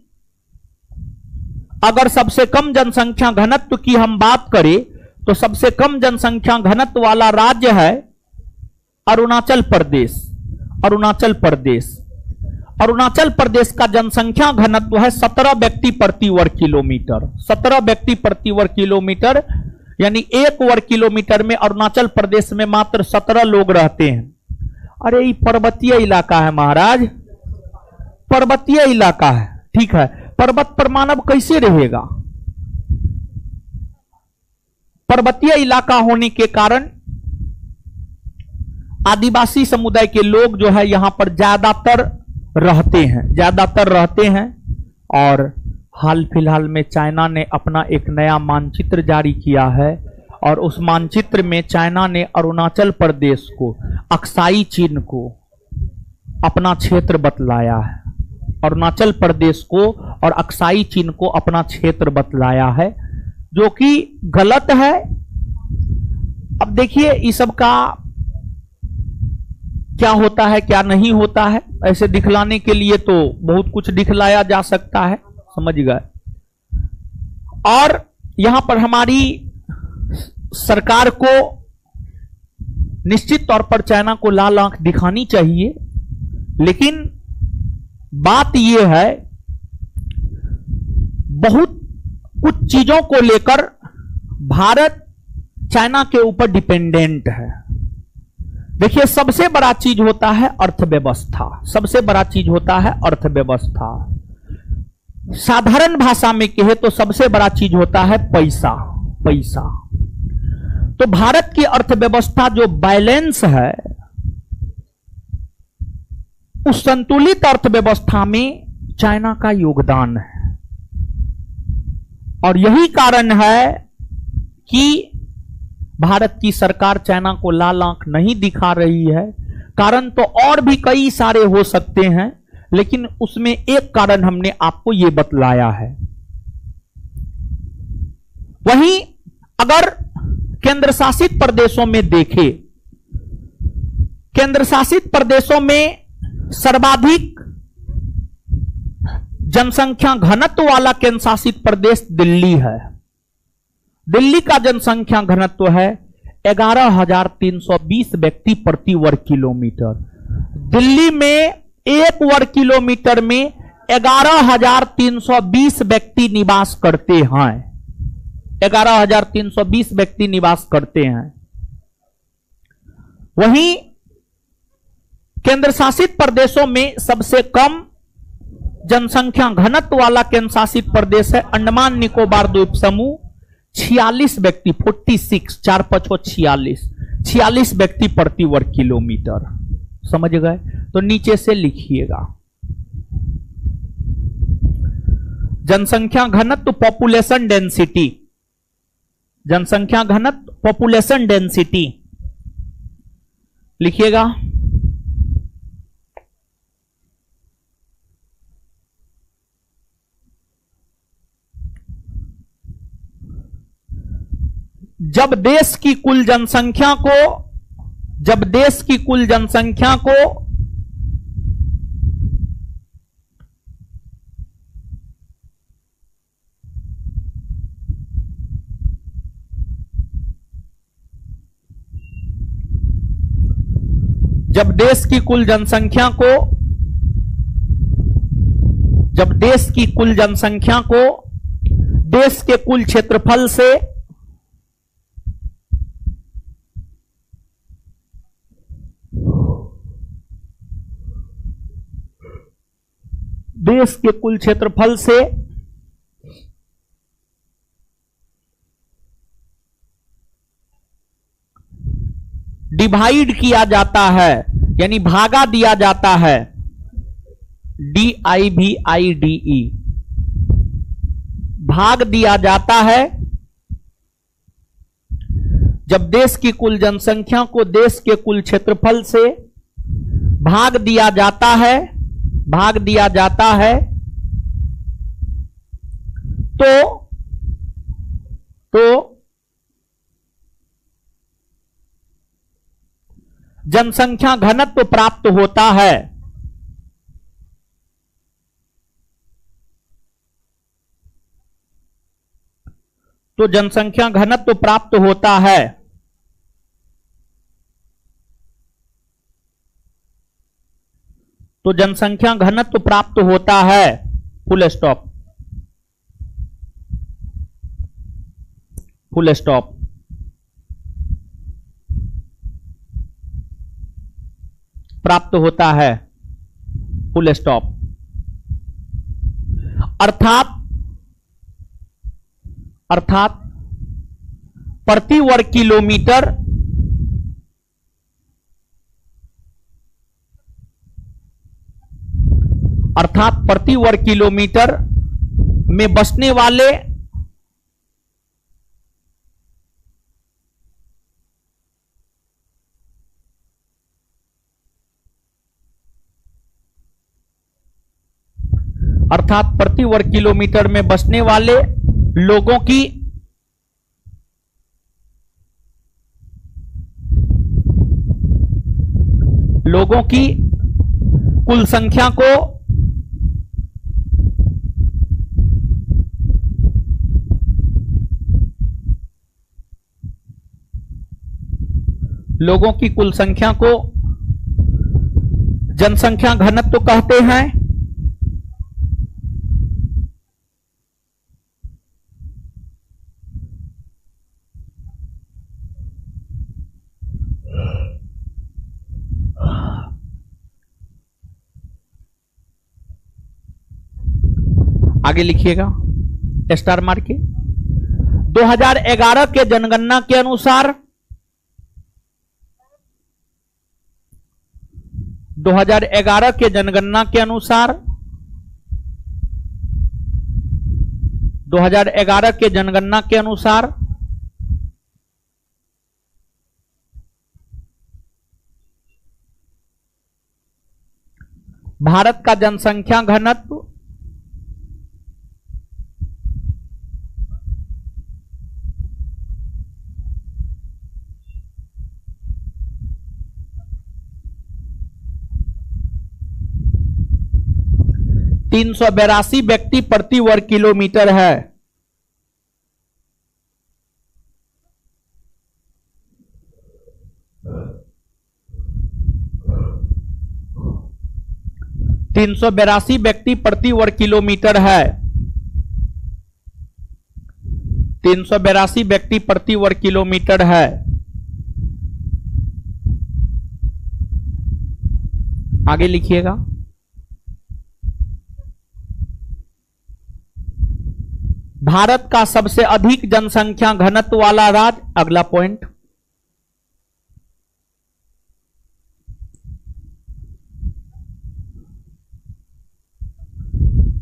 अगर सबसे कम जनसंख्या घनत्व की हम बात करें तो सबसे कम जनसंख्या घनत्व वाला राज्य है अरुणाचल प्रदेश। अरुणाचल प्रदेश, अरुणाचल प्रदेश का जनसंख्या घनत्व है 17 व्यक्ति प्रति वर्ग किलोमीटर। 17 व्यक्ति प्रति वर्ग किलोमीटर, यानी 1 वर्ग किलोमीटर में अरुणाचल प्रदेश में मात्र 17 लोग रहते हैं। अरे ये पर्वतीय इलाका है महाराज, पर्वतीय इलाका है, ठीक है। पर्वत पर मानव कैसे रहेगा? पर्वतीय इलाका होने के कारण आदिवासी समुदाय के लोग जो है यहां पर ज्यादातर रहते हैं। और हाल फिलहाल में चाइना ने अपना एक नया मानचित्र जारी किया है और उस मानचित्र में चाइना ने अरुणाचल प्रदेश को, अक्साई चीन को अपना क्षेत्र बतलाया है। अरुणाचल प्रदेश को और अक्साई चीन को अपना क्षेत्र बतलाया है, जो कि गलत है। अब देखिए इस सब का क्या होता है क्या नहीं होता है, ऐसे दिखलाने के लिए तो बहुत कुछ दिखलाया जा सकता है, समझ गए। और यहां पर हमारी सरकार को निश्चित तौर पर चाइना को लाल आंख दिखानी चाहिए, लेकिन बात यह है बहुत कुछ चीजों को लेकर भारत चाइना के ऊपर डिपेंडेंट है। देखिए सबसे बड़ा चीज होता है अर्थव्यवस्था, सबसे बड़ा चीज होता है अर्थव्यवस्था। साधारण भाषा में कहे तो सबसे बड़ा चीज होता है पैसा। पैसा तो भारत की अर्थव्यवस्था जो बैलेंस है, उस संतुलित अर्थव्यवस्था में चाइना का योगदान है। और यही कारण है कि भारत की सरकार चाइना को लाल आंख नहीं दिखा रही है। कारण तो और भी कई सारे हो सकते हैं, लेकिन उसमें एक कारण हमने आपको यह बतलाया है। वहीं अगर केंद्र शासित प्रदेशों में देखें, केंद्र शासित प्रदेशों में सर्वाधिक जनसंख्या घनत्व वाला केंद्र शासित प्रदेश दिल्ली है। दिल्ली का जनसंख्या घनत्व है 11,320 व्यक्ति प्रति वर्ग किलोमीटर। दिल्ली में 1 वर्ग किलोमीटर में 11,320 व्यक्ति निवास करते हैं। 11,320 व्यक्ति निवास करते हैं। वहीं केंद्र शासित प्रदेशों में सबसे कम जनसंख्या घनत्व वाला केंद्र शासित प्रदेश है अंडमान निकोबार द्वीप समूह। 46 व्यक्ति, 46, 4 5 46 व्यक्ति प्रति वर्ग किलोमीटर। समझ गए? तो नीचे से लिखिएगा जनसंख्या घनत्व, पॉपुलेशन डेंसिटी। जनसंख्या घनत्व, पॉपुलेशन डेंसिटी लिखिएगा। जब देश की कुल जनसंख्या को देश की कुल जनसंख्या को देश के कुल क्षेत्रफल से डिवाइड किया जाता है, यानी भागा दिया जाता है, DIVIDE, भाग दिया जाता है। जब देश की कुल जनसंख्या को देश के कुल क्षेत्रफल से भाग दिया जाता है तो जनसंख्या घनत्व प्राप्त होता है। तो जनसंख्या घनत्व प्राप्त होता है। तो जनसंख्या घनत्व प्राप्त होता है। Full stop. Full stop. प्राप्त होता है। Full stop. अर्थात प्रति वर्ग किलोमीटर प्रति वर्ग किलोमीटर में बसने वाले प्रति वर्ग किलोमीटर में बसने वाले लोगों की कुल संख्या को जनसंख्या घनत्व कहते हैं। आगे लिखिएगा स्टार मार के। 2011 के जनगणना के अनुसार 2011 के जनगणना के अनुसार 2011 के जनगणना के अनुसार भारत का जनसंख्या घनत्व 382 व्यक्ति प्रति वर्ग किलोमीटर है। तीन सौ बेरासी व्यक्ति प्रति वर्ग किलोमीटर है। 382 व्यक्ति प्रति वर्ग किलोमीटर है। आगे लिखिएगा। भारत का सबसे अधिक जनसंख्या घनत्व वाला राज्य, अगला पॉइंट,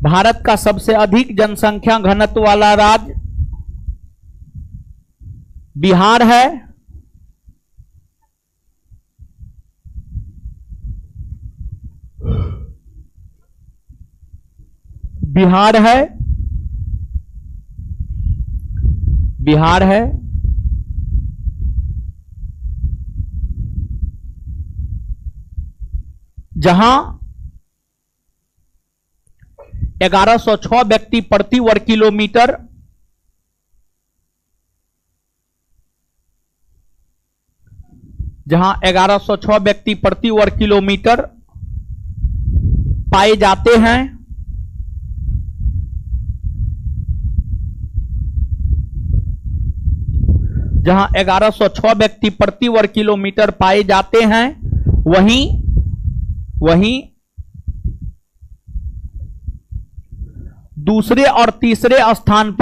भारत का सबसे अधिक जनसंख्या घनत्व वाला राज्य बिहार है। बिहार है। बिहार है। जहां 1106 व्यक्ति प्रति वर्ग किलोमीटर जहां 1106 व्यक्ति प्रति वर्ग किलोमीटर पाए जाते हैं। जहां 1106 व्यक्ति प्रति वर्ग किलोमीटर पाए जाते हैं, वहीं दूसरे और तीसरे स्थान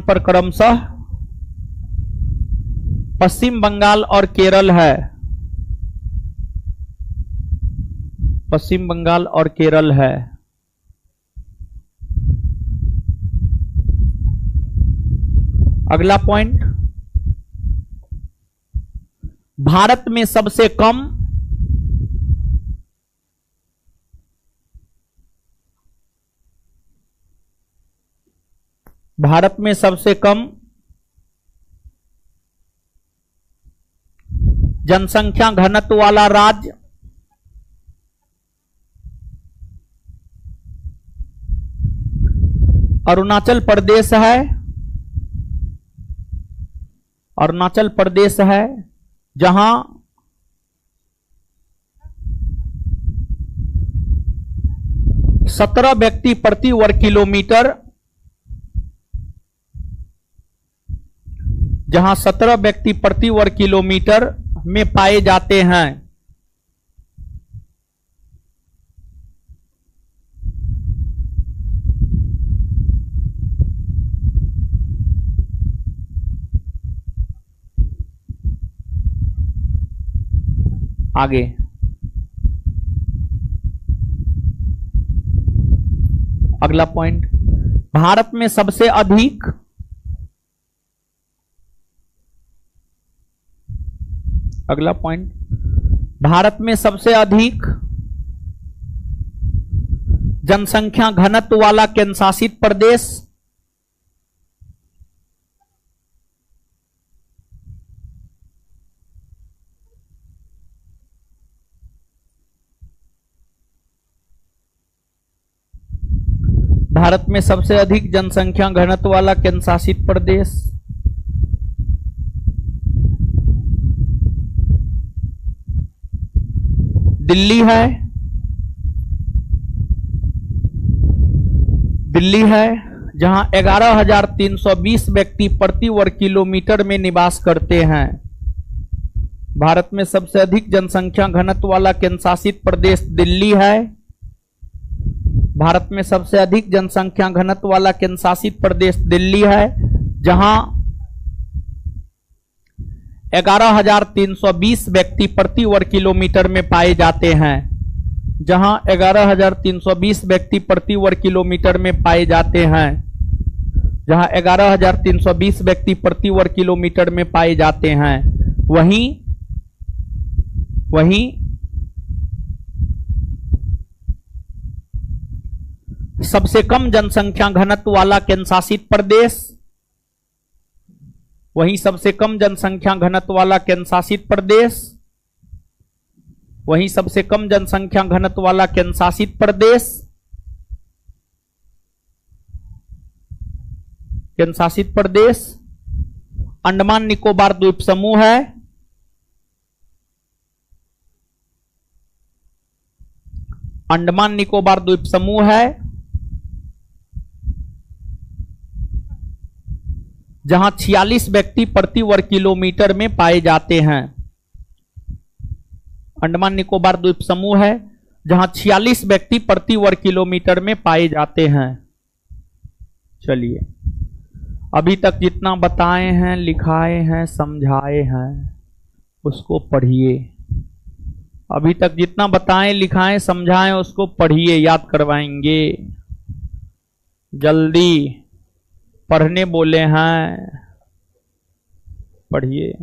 पर क्रमशः पश्चिम बंगाल और केरल है। पश्चिम बंगाल और केरल है। अगला पॉइंट, भारत में सबसे कम भारत में सबसे कम जनसंख्या घनत्व वाला राज्य अरुणाचल प्रदेश है। अरुणाचल प्रदेश है, जहां 17 व्यक्ति प्रति वर्ग किलोमीटर, जहां 17 व्यक्ति प्रति वर्ग किलोमीटर में पाए जाते हैं। आगे अगला पॉइंट, भारत में सबसे अधिक अगला पॉइंट, भारत में सबसे अधिक जनसंख्या घनत्व वाला केंद्र शासित प्रदेश भारत में सबसे अधिक जनसंख्या घनत्व वाला केंद्र शासित प्रदेश दिल्ली है। दिल्ली है, जहां 11,320 व्यक्ति प्रति वर्ग किलोमीटर में निवास करते हैं। भारत में सबसे अधिक जनसंख्या घनत्व वाला केंद्र शासित प्रदेश दिल्ली है। भारत में सबसे अधिक जनसंख्या घनत्व वाला केंद्र शासित प्रदेश दिल्ली है, जहां 11,320 व्यक्ति प्रति वर्ग किलोमीटर में पाए जाते हैं। जहां 11,320 व्यक्ति प्रति वर्ग किलोमीटर में पाए जाते हैं। जहां 11,320 व्यक्ति प्रति वर्ग किलोमीटर में पाए जाते हैं। वहीं सबसे कम जनसंख्या घनत्व वाला केंद्र शासित प्रदेश, वहीं सबसे कम जनसंख्या घनत्व वाला केंद्र शासित प्रदेश, वहीं सबसे कम जनसंख्या घनत्व वाला केंद्र शासित प्रदेश, केंद्र शासित प्रदेश अंडमान निकोबार द्वीप समूह है। अंडमान निकोबार द्वीप समूह है, जहां 46 व्यक्ति प्रति वर्ग किलोमीटर में पाए जाते हैं। अंडमान निकोबार द्वीप समूह है, जहां 46 व्यक्ति प्रति वर्ग किलोमीटर में पाए जाते हैं। चलिए, अभी तक जितना बताए हैं, लिखाए हैं, समझाए हैं, उसको पढ़िए। अभी तक जितना बताएं, लिखाएं, समझाएं, उसको पढ़िए, याद करवाएंगे। जल्दी पढ़ने बोले हैं, पढ़िए।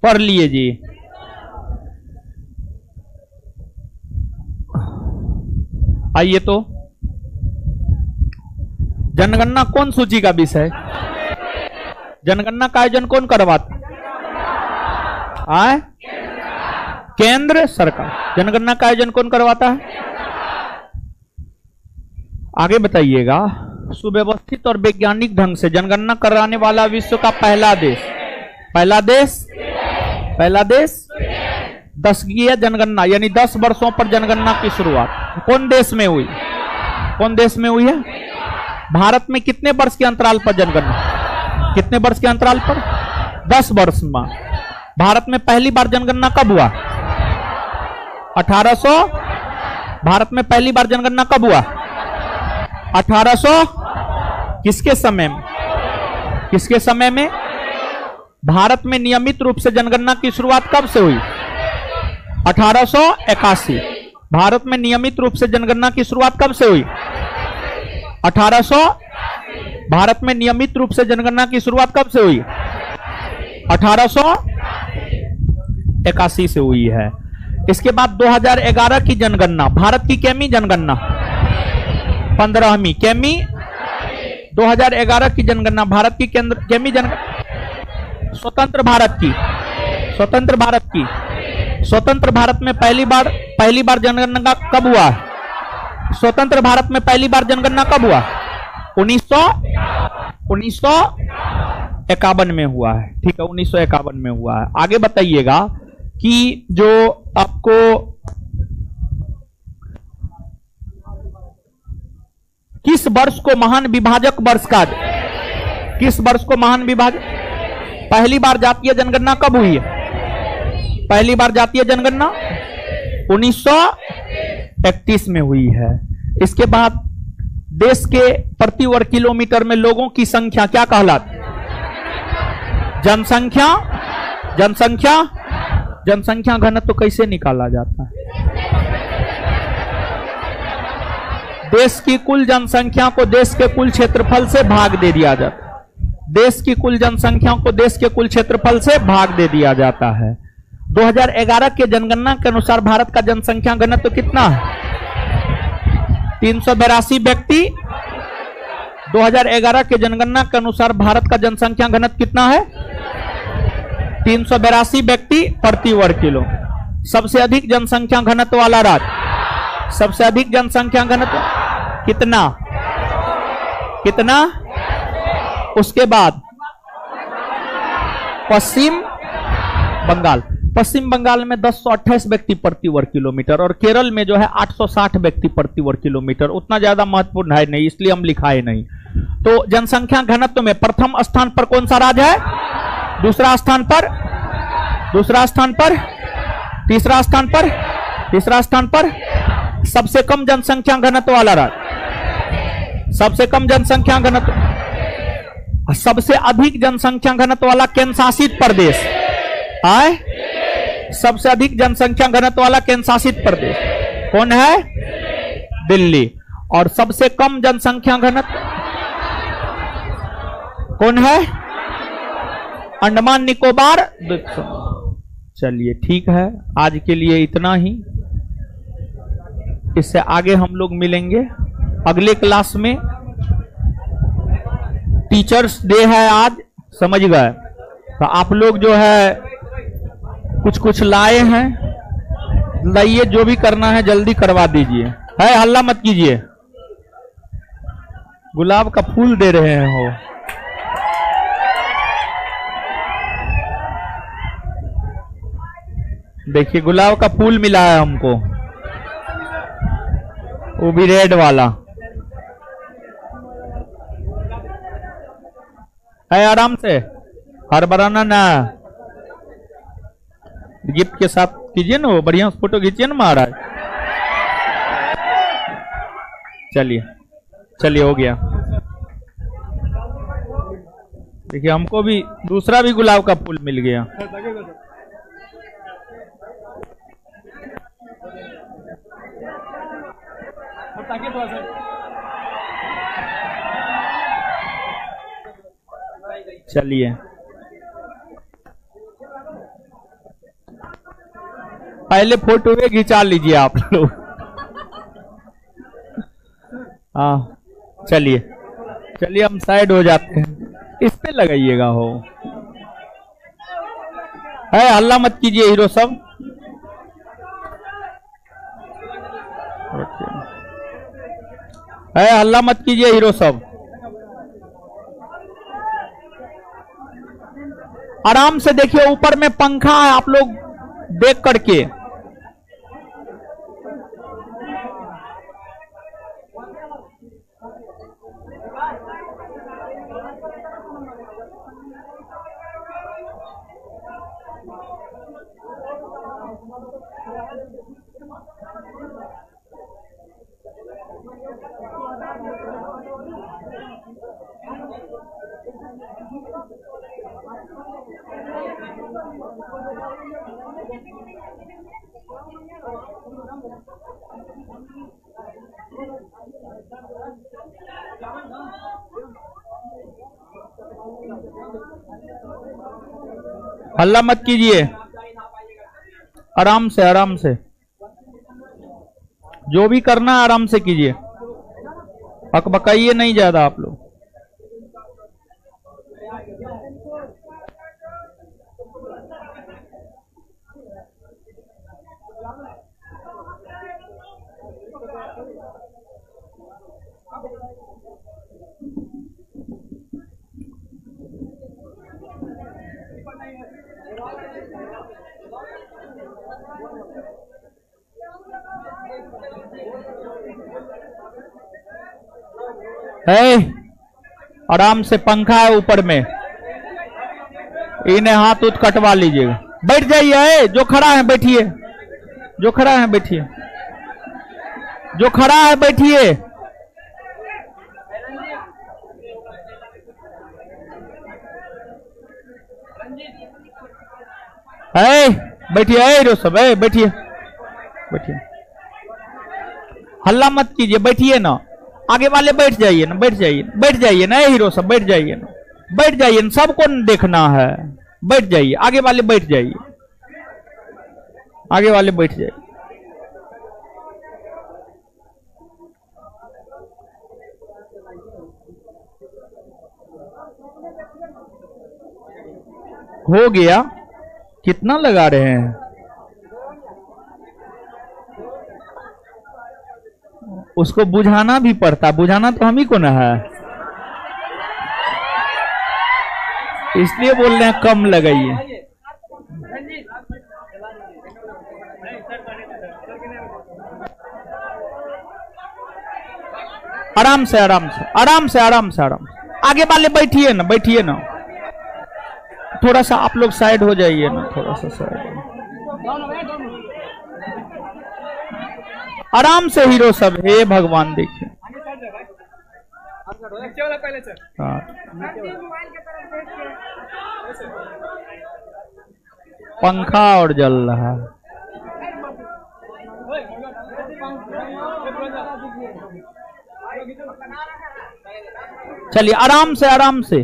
पढ़ लिए जी। आइए तो जनगणना कौन सूची का विषय? जनगणना का आयोजन कौन करवाता? आए? केंद्र सरकार। जनगणना का आयोजन कौन करवाता है? आगे बताइएगा। सुव्यवस्थित और वैज्ञानिक ढंग से जनगणना कराने वाला विश्व का पहला देश? पहला देश 10वीं जनगणना यानी 10 वर्षों पर जनगणना की शुरुआत कौन देश में हुई? कौन देश में हुई है? भारत में कितने वर्ष के अंतराल पर जनगणना? कितने वर्ष के अंतराल पर? 10 वर्ष में। भारत में पहली बार जनगणना कब हुआ? 1800। भारत में पहली बार जनगणना कब हुआ? 1800। किसके समय में? किसके समय में? भारत में नियमित रूप से जनगणना की शुरुआत कब से हुई? 1881। भारत में नियमित रूप से जनगणना की शुरुआत कब से हुई? 1800। भारत में नियमित रूप से जनगणना की शुरुआत कब से हुई? 1881 से हुई है। इसके बाद 2011 की जनगणना भारत की कैमी जनगणना? 15वीं कैमी। 2011 की जनगणना भारत की कैमी जनगणना। स्वतंत्र भारत में पहली बार जनगणना कब हुआ? स्वतंत्र भारत में पहली बार जनगणना कब हुआ? 1951 में हुआ है। ठीक है, 1951 में हुआ है। आगे बताइएगा कि जो आपको किस वर्ष को महान विभाजक वर्ष का? किस वर्ष को महान विभाजक? पहली बार जातीय जनगणना कब हुई है? पहली बार जातीय जनगणना 1931 में हुई है। इसके बाद देश के प्रति वर्ग किलोमीटर में लोगों की संख्या क्या कहलाती? जनसंख्या घनत्व तो कैसे निकाला जाता है? देश की कुल जनसंख्या को देश के कुल क्षेत्रफल से भाग दे दिया जाता है। देश की कुल जनसंख्या को देश के कुल क्षेत्रफल से भाग दे दिया जाता है। 2011 के जनगणना के अनुसार भारत का जनसंख्या घनत्व कितना है? 382 व्यक्ति। 2011 के जनगणना के अनुसार भारत का जनसंख्या घनत्व कितना है? 382 व्यक्ति प्रति वर्ग किलो। सबसे अधिक जनसंख्या घनत्व वाला राज्य? सबसे अधिक जनसंख्या घनत्व कितना? उसके बाद पश्चिम बंगाल में 1028 व्यक्ति प्रति वर्ग किलोमीटर और केरल में जो है 860 व्यक्ति प्रति वर्ग किलोमीटर। उतना ज्यादा महत्वपूर्ण है नहीं, इसलिए हम लिखाए नहीं। तो जनसंख्या घनत्व में प्रथम स्थान पर कौन सा राज्य है? दूसरा स्थान पर? तीसरा स्थान पर? सबसे कम जनसंख्या घनत्व वाला राज्य? सबसे कम जनसंख्या घनत्व। सबसे अधिक जनसंख्या घनत्व वाला केंद्र शासित प्रदेश? सबसे अधिक जनसंख्या घनत्व वाला केंद्र शासित प्रदेश कौन है? दिल्ली। और सबसे कम जनसंख्या घनत्व कौन है? अंडमान निकोबार द्वीप समूह। चलिए ठीक है, आज के लिए इतना ही। इससे आगे हम लोग मिलेंगे अगले क्लास में। टीचर्स डे है आज, समझ गए? तो आप लोग जो है कुछ लाए हैं, लाइए, जो भी करना है जल्दी करवा दीजिए। है, हल्ला मत कीजिए। गुलाब का फूल दे रहे हैं हो। देखिए गुलाब का फूल मिला है हमको, वो भी रेड वाला है। आराम से हड़बड़ाना ना, गिफ्ट के साथ कीजिए ना, वो बढ़िया फोटो खींचिए ना महाराज। चलिए हो गया। देखिए हमको भी दूसरा भी गुलाब का फूल मिल गया। चलिए पहले फोटो में खिंचा लीजिए आप लोग। हाँ चलिए चलिए हम साइड हो जाते हैं। इस पे लगाइएगा हो है, हल्ला मत कीजिए हीरो सब। है हल्ला मत कीजिए हीरो सब, आराम से देखिए। ऊपर में पंखा है, आप लोग देख करके। हल्ला मत कीजिए, आराम से आराम से। जो भी करना है आराम से कीजिए, हकबकाइए नहीं ज्यादा आप लोग। है आराम से, पंखा है ऊपर में, इन्हें हाथ उठ कटवा लीजिएगा। बैठ जाइए, जो खड़ा है बैठिए, जो खड़ा है बैठिए, जो खड़ा है बैठिए। है बैठिए, हीरो सब है, बैठिए बैठिए, हल्ला मत कीजिए, बैठिए ना। आगे वाले बैठ जाइए ना, बैठ जाइए, बैठ जाइए ना हीरो सब, बैठ जाइए ना, बैठ जाइए ना, सबको देखना है, बैठ जाइए। आगे वाले बैठ जाइए, आगे वाले बैठ जाइए। हो गया, कितना लगा रहे हैं? उसको बुझाना भी पड़ता, बुझाना तो हम ही को ना है, इसलिए बोल रहे हैं कम लगाइए। आराम से आराम से आराम से आराम से आराम से। आगे वाले बैठिए ना, बैठिए ना, थोड़ा सा आप लोग साइड हो जाइए ना, थोड़ा सा साइड। आराम से हीरो सब, हे भगवान देखिए। हाँ पंखा और जल रहा है। चलिए आराम से आराम से।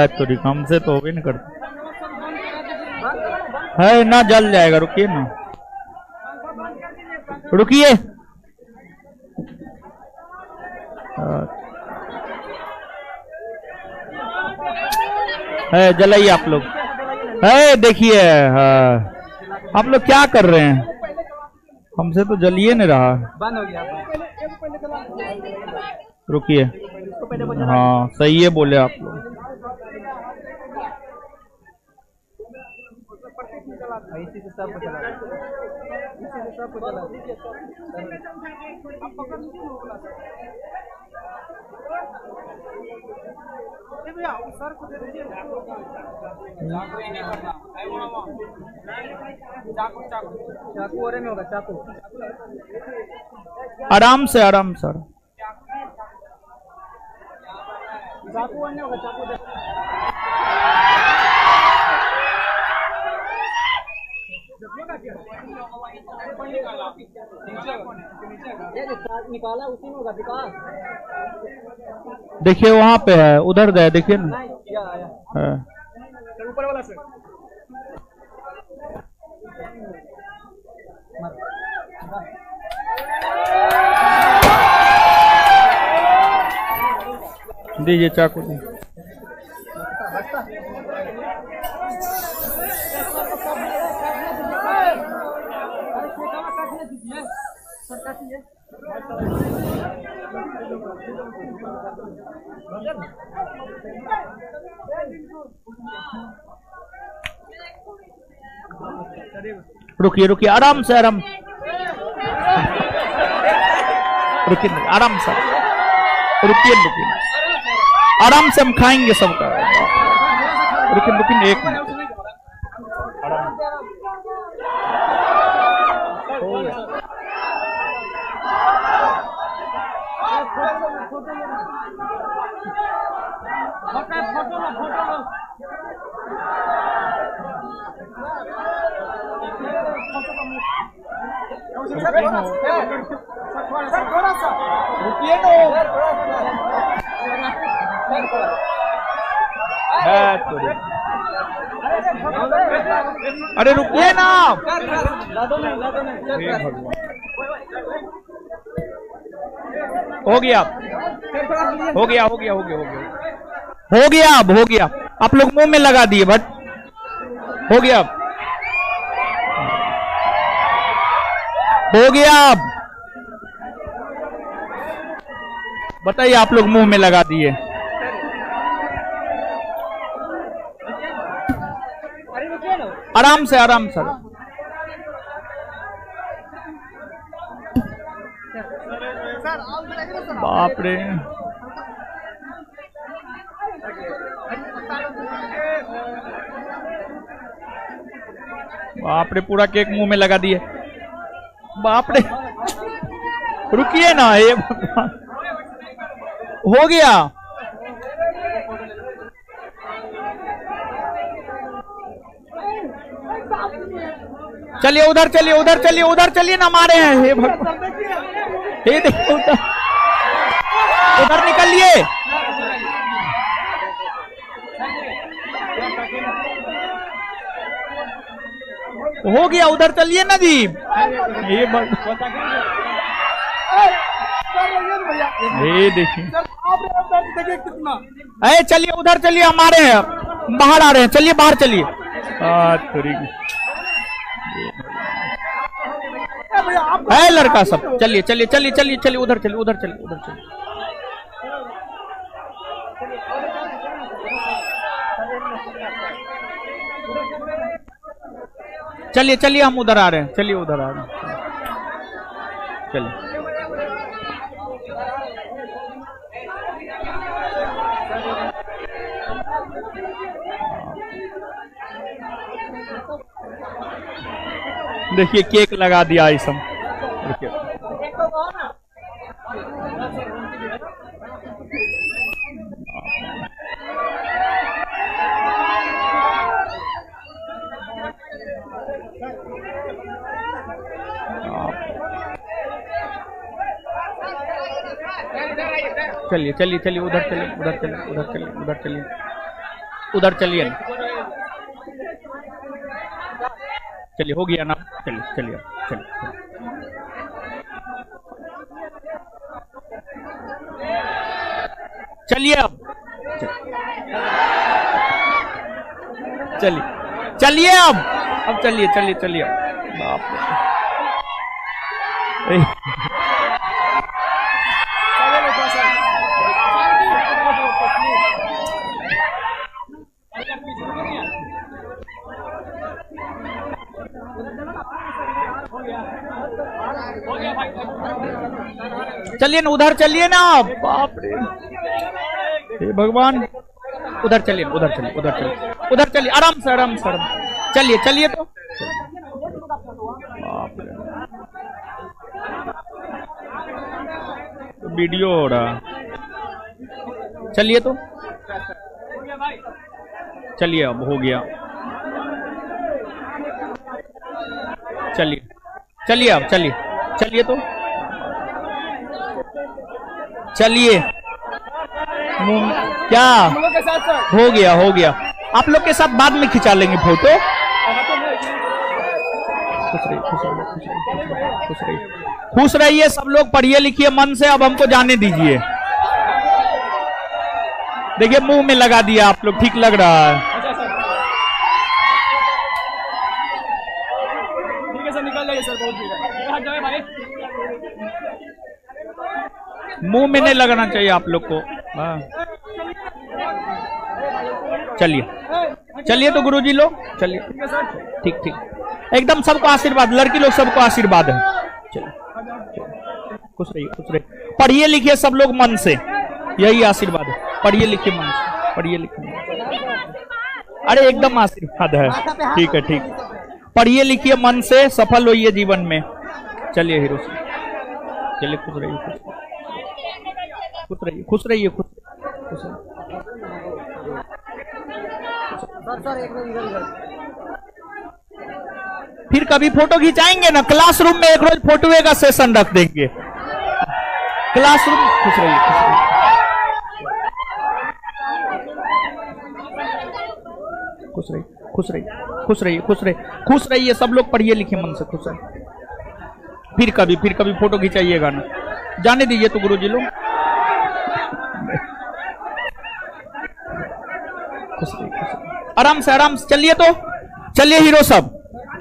तो हमसे तो भी नहीं करते है ना, जल जाएगा, रुकिए ना, रुकिए। है जलाइए आप लोग, है देखिए। आप लोग क्या कर रहे हैं? हमसे तो जलिए नहीं रहा, बंद हो गया। रुकिए, हाँ सही है बोले आप लोग। इसी से सब चला, इसी से सब चला। सर को दे दीजिए, चाकू और में होगा, चाकू। आराम से आराम सर, चाकू अन्य होगा, चाकू। निकाला उसी में होगा, देखिए वहां पे है, उधर गए देखिए ना, ऊपर वाला से। दीजिए चाकू दी। रुकिए रुकिए, आराम से, आराम रुकिए, आराम से रुकिए, रुकिए, आराम से हम खाएंगे सबका। रुकिए रुकिए, एक मिनट। रुकिए तो। अरे रुकिए ना। हो गया, हो गया, हो गया, हो गया, हो गया, हो गया, अब हो गया। आप लोग मुंह में लगा दिए, बट हो गया, हो गया। अब बताइए, आप लोग मुंह में लगा दिए। आराम से, आराम से। बाप रे, बाप रे, पूरा केक मुंह में लगा दिए। बाप रे, रुकिए ना, ये हो गया। चलिए उधर, चलिए उधर, चलिए उधर, चलिए ना, मारे हैं। हे भगवान, हे देखो, उधर निकलिए। हो गया, उधर चलिए ना जी। ये देखिए, अरे चलिए उधर, चलिए, हमारे हैं, बाहर आ रहे हैं, चलिए बाहर चलिए। है लड़का सब, चलिए चलिए चलिए चलिए चलिए, उधर चलिए, उधर चलिए, उधर चलिए। चलिए चलिए, हम उधर आ रहे हैं, चलिए उधर आ रहे हैं, चलिए। देखिए केक लगा दिया आइसम। चलिए चलिए चलिए, उधर चलिए, उधर चलिए, उधर चलिए, उधर चलिए, उधर चलिए। चलिए, हो गया ना, चलिए चलिए चलिए। चलिए अब, चलिए चलिए, अब चलिए चलिए चलिए। बाप रे, चलिए ना, उधर चलिए ना। बाप रे, हे भगवान, उधर चलिए, उधर चलिए, उधर चलिए, उधर चलिए, आराम से, आराम से, आराम। चलिए चलिए तो। बाप रे, वीडियो हो रहा। चलिए तो, चलिए, अब हो गया। चलिए चलिए, अब चलिए, चलिए तो, चलिए। क्या हो गया, हो गया। आप लोग के साथ बाद में खिंचा लेंगे फोटो। खुश रहिए, खुश रहिए, खुश रहिए, खुश रहिए, खुश रहिए सब लोग। पढ़िए लिखिए मन से, अब हमको जाने दीजिए। देखिए मुंह में लगा दिया आप लोग, ठीक लग रहा है। अच्छा सर, ठीक है सर, निकल जाइए सर, बहुत ठीक है, हट जाए भाई। मुंह में नहीं लगाना चाहिए आप लोग को। हाँ। चलिए चलिए तो गुरुजी लोग चलिए, ठीक ठीक, एकदम सबको आशीर्वाद, लड़की लोग सबको आशीर्वाद है। चलिए खुश रहिए, खुश रहिए, पढ़िए लिखिए सब लोग मन से, यही आशीर्वाद है। पढ़िए लिखिए मन से, पढ़िए लिखिए मन से। अरे एकदम आशीर्वाद है, ठीक है ठीक, पढ़िए लिखिए मन से, सफल होइए जीवन में। चलिए हीरो से, चलिए खुश रहिए, खुश रहिए, खुश रहिए, खुश रहिए। फिर कभी फोटो खिंचाएंगे ना, क्लासरूम में एक रोज फोटोए का सेशन रख देंगे, क्लासरूम। खुश रहिए, खुश रहिए, खुश रहिए, खुश रहिए, खुश रहिए, खुश रहिए, खुश रहिए सब लोग, पढ़िए लिखिए मन से, खुश रहिए। फिर कभी फोटो खिंचाइएगा ना, जाने दीजिए तो गुरुजी लोग। आराम से चलिए तो, चलिए हीरो सब,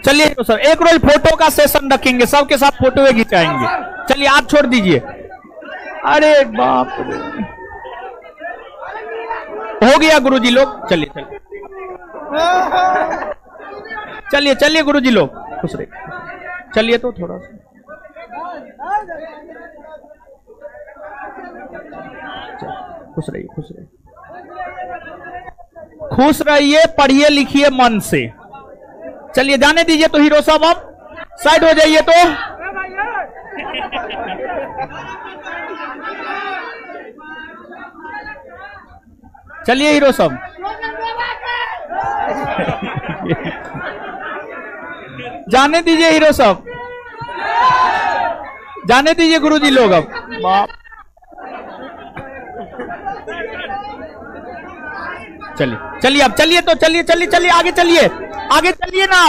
चलिए हीरो सब, एक रोज फोटो का सेशन रखेंगे, सबके साथ फोटो खिंचाएंगे। चलिए हाथ छोड़ दीजिए। अरे बाप रे, हो गया गुरुजी लोग, चलिए चलिए चलिए चलिए गुरुजी लोग, खुश रहिए, चलिए तो थोड़ा सा खुश रहिए, खुश रहिए, खुश रहिए, पढ़िए लिखिए मन से। चलिए जाने दीजिए तो हीरो साहब, आप साइड हो जाइए तो। चलिए हीरो साहब, जाने दीजिए हीरो साहब, जाने दीजिए गुरुजी लोग। अब बाप, चलिए चलिए अब चलिए तो, चलिए चलिए चलिए, आगे चलिए, आगे चलिए ना।